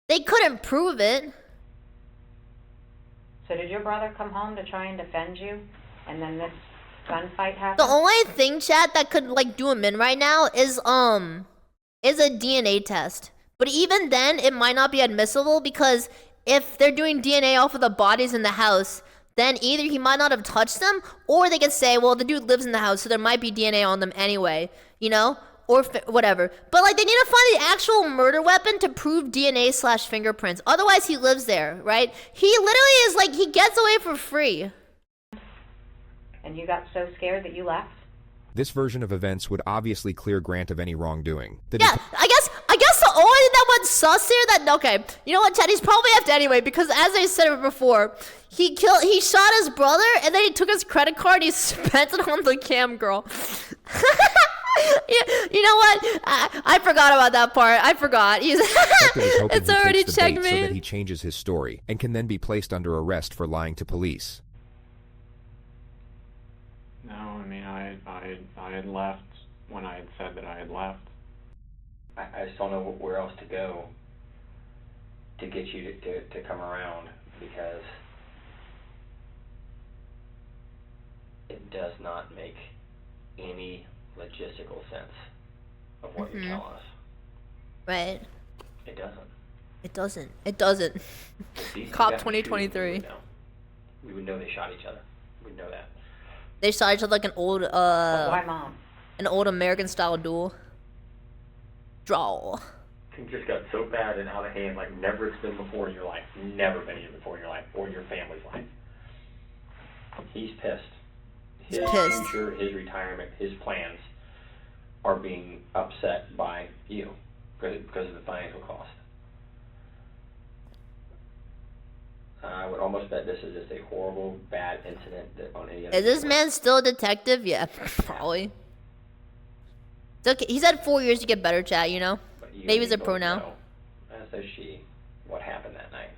they couldn't prove it. So did your brother come home to try and defend you, and then this gunfight happened? The only thing, chat, that could do him in right now is a DNA test. But even then, it might not be admissible, because if they're doing DNA off of the bodies in the house, then either he might not have touched them, or they could say, well, the dude lives in the house, so there might be DNA on them anyway, you know? Or whatever. But they need to find the actual murder weapon to prove DNA/fingerprints. Otherwise, he lives there, right? He literally is he gets away for free. And you got so scared that you left? This version of events would obviously clear Grant of any wrongdoing. Yeah, I guess the only thing that went sus here okay, you know what, Chad, he's probably effed anyway, because as I said before, he shot his brother, and then he took his credit card and he spent it on the cam girl. You know what? I forgot about that part. I forgot. It's already checkmate. So that he changes his story and can then be placed under arrest for lying to police. No, I had left when I had said that I had left. I just don't know where else to go to get you to come around, because it does not make any logistical sense of what you're telling us. Right. It doesn't. It doesn't. It doesn't. Cop 2023. We would know they shot each other. We'd know that. They shot each other like an old Why, Mom? an old American style duel. Draw. Things just got so bad and out of hand, like never it's been before in your life. Never been here before in your life or your family's life. He's pissed. His future, his retirement, his plans are being upset by you because of the financial cost. I would almost bet this is just a horrible, bad incident that on any other. Is this man still a detective? Yeah, probably. It's okay. He's had 4 years to get better, chat. You know. Maybe he's a pro now. Know, as does she. What happened that night?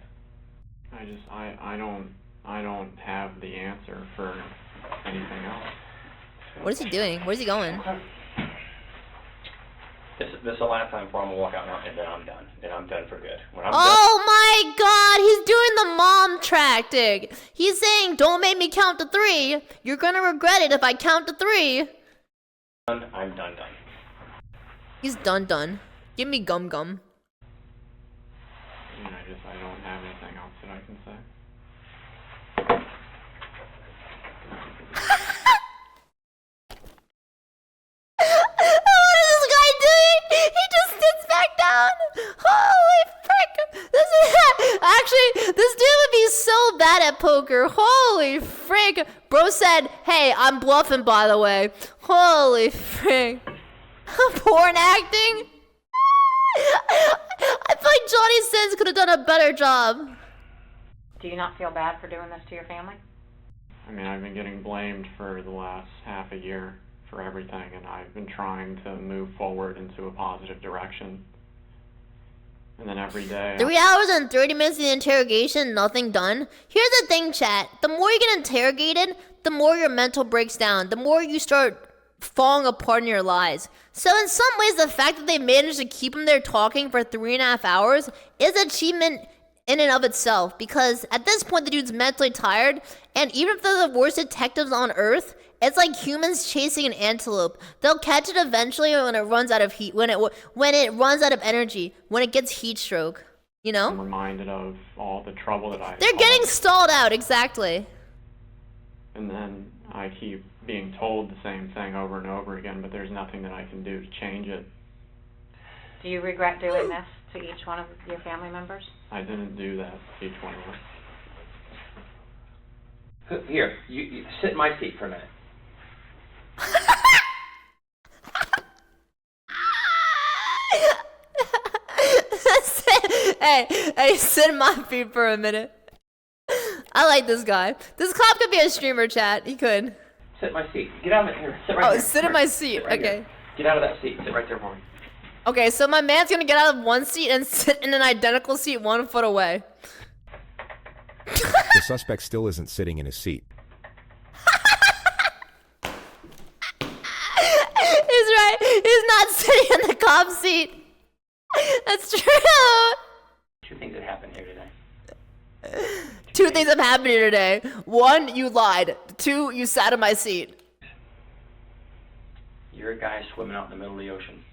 I don't have the answer for anything else. What is he doing? Where's he going? This is the last time before I'm gonna walk out now, and then I'm done. And I'm done for good. When I'm my God! He's doing the mom tactic. He's saying, "Don't make me count to 3. You're gonna regret it if I count to 3." I'm done. He's done. Give me gum. I don't have anything else that I can say. What is this guy doing? He just sits back down. Holy frick! This dude would be so bad at poker. Holy frick! Bro said, "Hey, I'm bluffing, by the way." Holy frick! Porn acting. I feel like Johnny Sins could have done a better job. Do you not feel bad for doing this to your family? I mean, I've been getting blamed for the last half a year for everything, and I've been trying to move forward into a positive direction. And then every day... 3 hours and 30 minutes in the interrogation, nothing done. Here's the thing, chat. The more you get interrogated, the more your mental breaks down. The more you start falling apart in your lies. So in some ways, the fact that they managed to keep him there talking for 3.5 hours is an achievement in and of itself, because at this point the dude's mentally tired, and even if they're the worst detectives on earth, it's like humans chasing an antelope. They'll catch it eventually when it runs out of heat, when it runs out of energy, when it gets heat stroke, you know? I'm reminded of all the trouble that They're getting stalled out, exactly. And then I keep being told the same thing over and over again, but there's nothing that I can do to change it. Do you regret doing this to each one of your family members? I didn't do that to each one of them. Here, you sit in my seat for a minute. Hey, sit in my feet for a minute. I like this guy. This cop could be a streamer, chat. He could. Sit in my seat. Get out of it. Here. Sit right there. Sit in my seat. Right okay. Here. Get out of that seat. Sit right there for me. Okay, so my man's gonna get out of one seat and sit in an identical seat 1 foot away. The suspect still isn't sitting in his seat. He's right. He's not sitting in the cop seat. That's true. 2 things that happened here today. 2 things have happened here today. 1, you lied. 2, you sat in my seat. You're a guy swimming out in the middle of the ocean.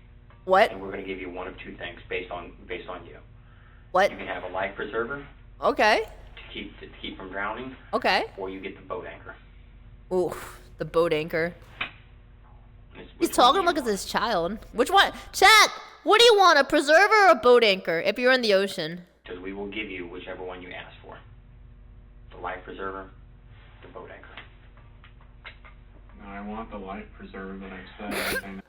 What? And we're going to give you one of 2 things based on you. What? You can have a life preserver. Okay. To keep from drowning. Okay. Or you get the boat anchor. Ooh, the boat anchor. He's talking like it's his child. Which one? Chat, what do you want, a preserver or a boat anchor if you're in the ocean? Because we will give you whichever one you ask for. The life preserver, the boat anchor. No, I want the life preserver that I've said everything.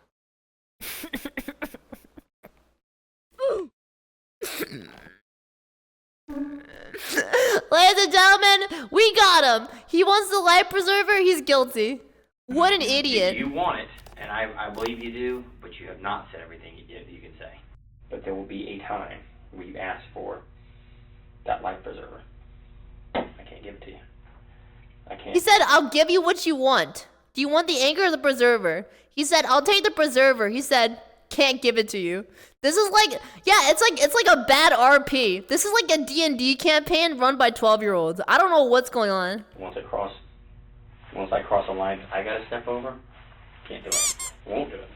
Ladies and gentlemen, we got him. He wants the life preserver. He's guilty. What an idiot. You want it, and I believe you do, but you have not said everything you can say. But there will be a time where you ask for that life preserver. I can't give it to you. I can't. He said, "I'll give you what you want." Do you want the anchor or the preserver? He said, I'll take the preserver. He said, can't give it to you. This is like, yeah, it's like a bad RP. This is like a D&D campaign run by 12-year-olds. I don't know what's going on. Once I cross a line, I gotta step over. Can't do it. Won't do it.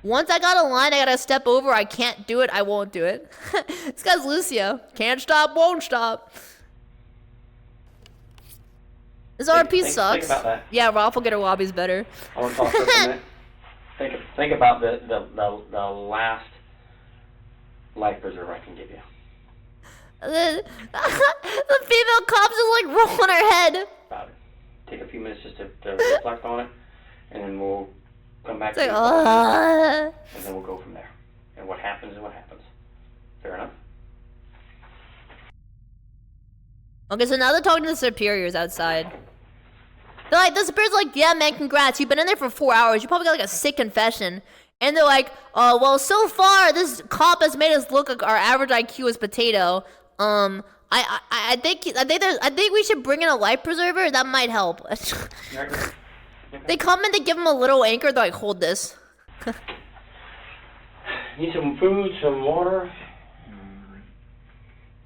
Once I got a line, I gotta step over. I can't do it. I won't do it. This guy's Lucio. Can't stop, won't stop. This RP sucks. Think about that. Yeah, Rafflegetter Lobby's better. I want to talk for a minute. Think about the last life preserver I can give you. The female cop's just like rolling her head. About it. Take a few minutes just to reflect on it, and then we'll come back to like, it, and then we'll go from there. And what happens is what happens. Fair enough? Okay, so now they're talking to the superiors outside. They're like, the superior's like, yeah, man, congrats. You've been in there for 4 hours. You probably got like a sick confession. And they're like, well, so far this cop has made us look like our average IQ is potato. I think we should bring in a life preserver. That might help. They come and they give him a little anchor. They're like, hold this. Need some food, some water.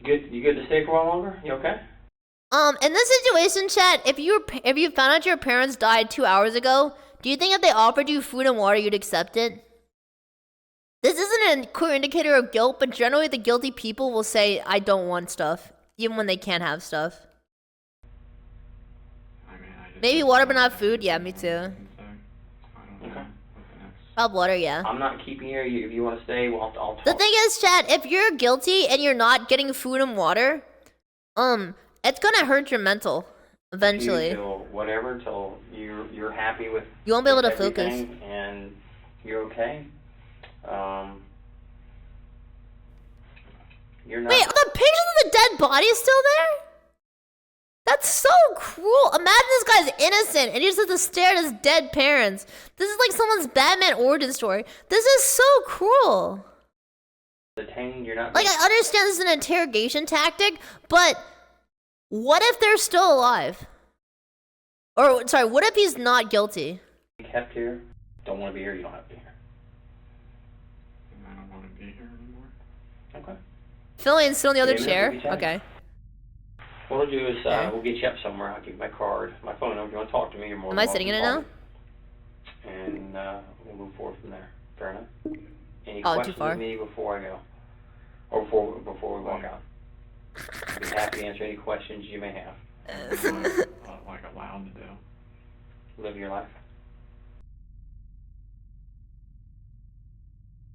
You good to stay for a while longer? You okay? In this situation, chat, if you found out your parents died 2 hours ago, do you think if they offered you food and water, you'd accept it? This isn't a clear indicator of guilt, but generally the guilty people will say, I don't want stuff, even when they can't have stuff. Maybe water but not food? Yeah, me too. Okay. Probably water, yeah. I'm not keeping you. If you want to stay, well, I'll talk. The thing is, chat, if you're guilty and you're not getting food and water, it's gonna hurt your mental eventually. Until whatever, until you're happy with. You won't be able to focus. And you're okay. You're not. Wait, are the pictures of the dead body still there? That's so cruel. Imagine this guy's innocent and he just has to stare at his dead parents. This is like someone's Batman origin story. This is so cruel. Detained, you're not. Like, I understand this is an interrogation tactic, but what if they're still alive? Or, sorry, what if he's not guilty? Kept here. Don't want to be here. You don't have to be here. I don't want to be here anymore. Okay. Filian's still in the other chair? Okay. What we'll do is we'll get you up somewhere. I'll give you my card, my phone number. If you want to talk to me, you're more than welcome. Am I sitting in it now? And we'll move forward from there. Fair enough? Any too questions far. with me before I go? Or before we walk out? I'd be happy to answer any questions you may have. Like allowed to do. Live your life.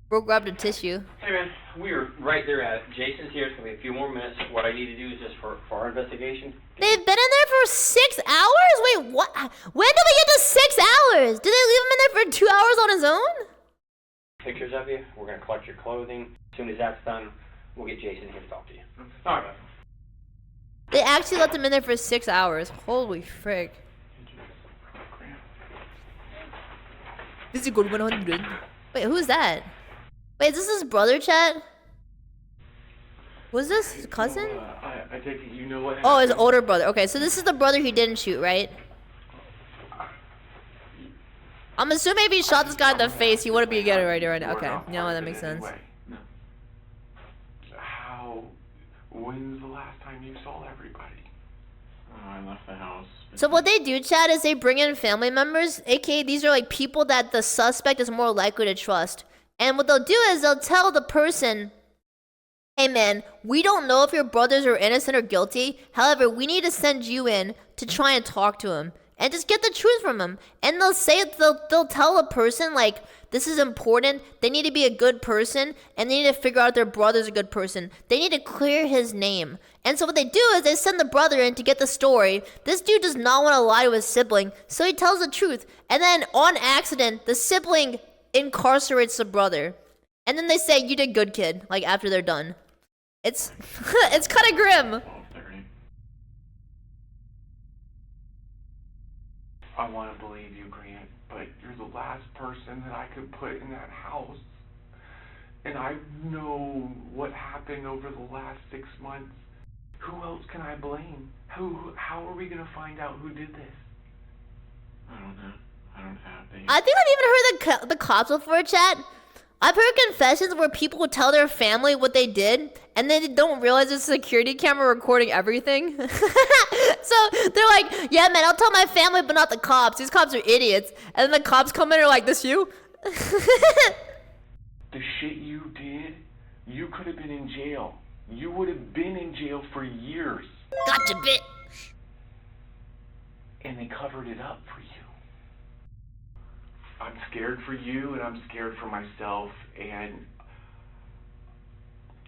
Bro grabbed a tissue. Hey man, we're right there at it. Jason's here. It's going to be a few more minutes. What I need to do is just for our investigation. They've been in there for 6 hours? Wait, what? When did we get to 6 hours? Did they leave him in there for 2 hours on his own? Pictures of you. We're going to collect your clothing. As soon as that's done, we'll get Jason here to talk to you. All right. They actually left him in there for 6 hours. Holy frick. This is a good 100. Wait, who's that? Wait, is this his brother, chat? Was this his cousin? I take it you know what happened. Oh, his older brother. Okay, so this is the brother he didn't shoot, right? I'm assuming if he shot this guy in the face, he wouldn't be getting right now. Okay, you know what, that makes sense. No. When's the last time you saw everybody? I left the house. So what they do, chat, is they bring in family members, aka these are like people that the suspect is more likely to trust. And what they'll do is they'll tell the person, hey man, we don't know if your brothers are innocent or guilty. However, we need to send you in to try and talk to him and just get the truth from him. And they'll tell a person like, this is important. They need to be a good person and they need to figure out if their brother's a good person. They need to clear his name. And so what they do is they send the brother in to get the story. This dude does not want to lie to his sibling, so he tells the truth. And then on accident, the sibling incarcerates the brother. And then they say, you did good, kid, like after they're done. It's it's kind of grim. I want to believe you, Grant, but you're the last person that I could put in that house. And I know what happened over the last 6 months. Who else can I blame? How are we going to find out who did this? I don't know. I don't have the... I think I've even heard the cops before, chat. I've heard confessions where people would tell their family what they did, and they don't realize there's a security camera recording everything. So they're like, yeah, man, I'll tell my family, but not the cops. These cops are idiots. And then the cops come in and are like, this you? The shit you did, you could have been in jail. You would have been in jail for years. Gotcha, bitch. And they covered it up for you. I'm scared for you, and I'm scared for myself, and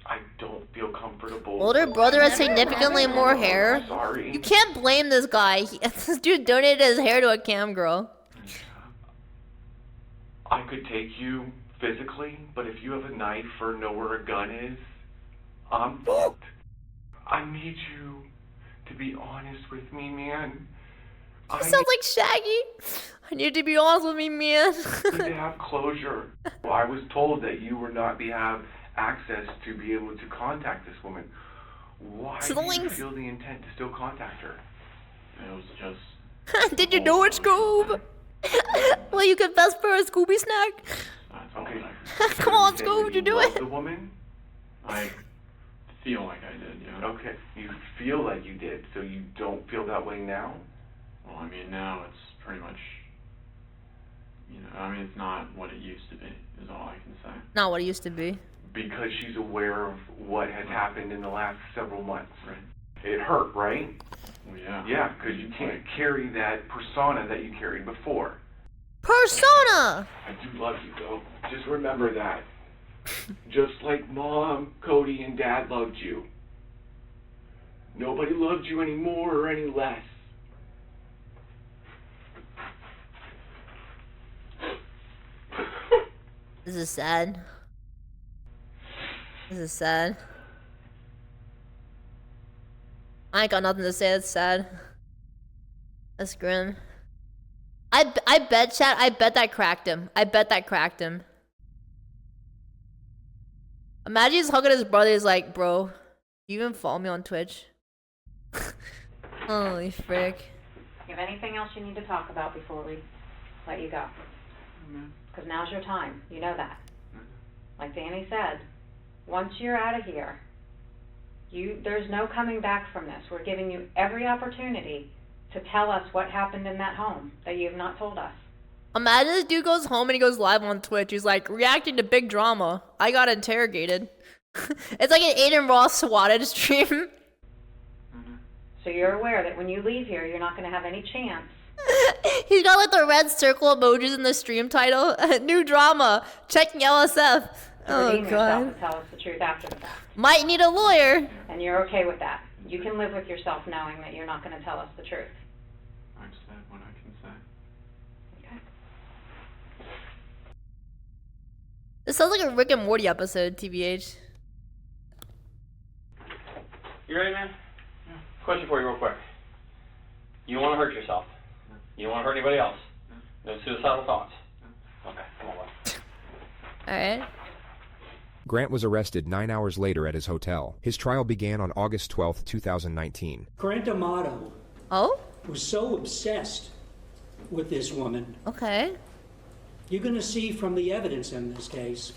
I don't feel comfortable. Older brother has significantly more hair. I'm sorry. You can't blame this guy. This dude donated his hair to a cam girl. I could take you physically, but if you have a knife or know where a gun is, I'm fucked. I need you to be honest with me, man. He sounds like Shaggy. I need to be honest with me, man. You need to have closure. Well, I was told that you would not have access to be able to contact this woman. Why do you feel the intent to still contact her? It was just... Did you know it, Scoob? Well, you confess for a Scooby snack? Okay. Come on, Scoob, you do it. The woman? I feel like I did, yeah. Okay, you feel like you did, so you don't feel that way now? Well, I mean, now it's pretty much, you know, I mean, it's not what it used to be, is all I can say. Not what it used to be. Because she's aware of what has happened in the last several months. Right. It hurt, right? Well, yeah. Yeah, because you can't carry that persona that you carried before. Persona! I do love you, though. Just remember that. Just like Mom, Cody, and Dad loved you. Nobody loved you any more or any less. This is sad. This is sad. I ain't got nothing to say. That's sad. That's grim. I bet, chat. I bet that cracked him. I bet that cracked him. Imagine he's hugging his brother. He's like, bro, you even follow me on Twitch? Holy frick. You have anything else you need to talk about before we let you go? Because now's your time. You know that. Like Danny said, once you're out of here, there's no coming back from this. We're giving you every opportunity to tell us what happened in that home that you have not told us. Imagine this dude goes home and he goes live on Twitch. He's like, reacting to big drama. I got interrogated. It's like an Aiden Ross swatted stream. So you're aware that when you leave here, you're not going to have any chance. He's got like the red circle emojis in the stream title. New drama. Checking LSF. Oh god. And tell us the truth after the fact. Might need a lawyer. And you're okay with that. You can live with yourself knowing that you're not going to tell us the truth. I've said what I can say. Okay. This sounds like a Rick and Morty episode, TBH. You ready, man? Yeah. Question for you real quick. You don't want to hurt yourself. You don't want to hurt anybody else. No suicidal thoughts. Okay, come on, bud. Alright. Grant was arrested 9 hours later at his hotel. His trial began on August 12, 2019. Grant Amato was so obsessed with this woman. Okay. You're going to see from the evidence in this case.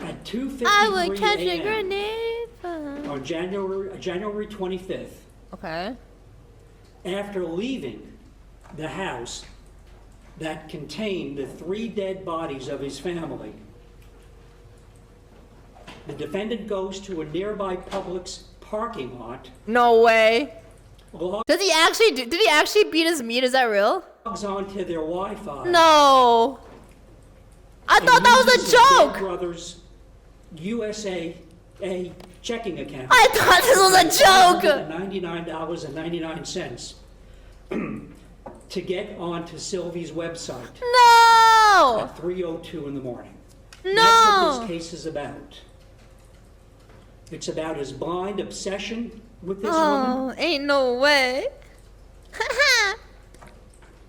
At 2:53 I would catch a a.m. grenade. on January 25th. Okay. After leaving the house that contained the 3 dead bodies of his family, the defendant goes to a nearby Publix parking lot. No way. Did he actually beat his meat? Is that real? Logs onto their Wi-Fi. No. I thought that was a joke. Brothers USA checking account. I thought this was a joke. $99.99 to get onto Sylvie's website. No. At 3:02 in the morning. No. That's what this case is about. It's about his blind obsession with this woman. Ain't no way.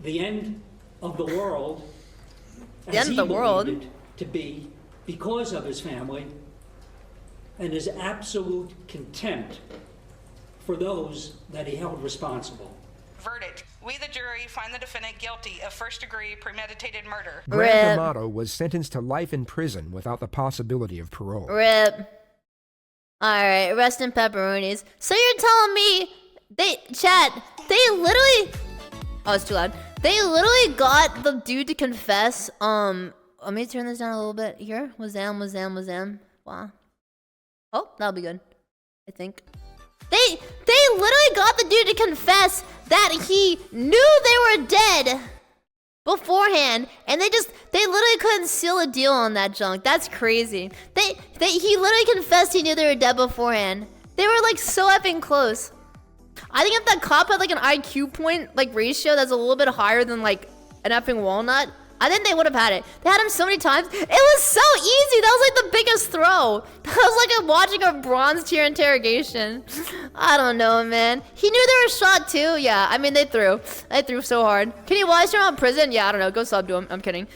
The end of the world. The end of the world. It to be because of his family and his absolute contempt for those that he held responsible. Verdict. We, the jury, find the defendant guilty of first-degree premeditated murder. Grant Amato was sentenced to life in prison without the possibility of parole. Rip. Alright, rest in pepperonis. So you're telling me they literally oh, it's too loud. They literally got the dude to confess. Let me turn this down a little bit here. Wazam. Wow. Oh, that'll be good. I think. They literally got the dude to confess that he knew they were dead beforehand, and they literally couldn't seal a deal on that junk. That's crazy. He literally confessed he knew they were dead beforehand. They were like so effing close. I think if that cop had like an IQ point like ratio that's a little bit higher than like an effing walnut, I think they would have had it. They had him so many times. It was so easy. That was like the biggest throw. That was like watching a bronze tier interrogation. I don't know, man. He knew they were shot too. Yeah, I mean, they threw so hard. Can you watch him out in prison? Yeah, I don't know. Go sub to him. I'm kidding.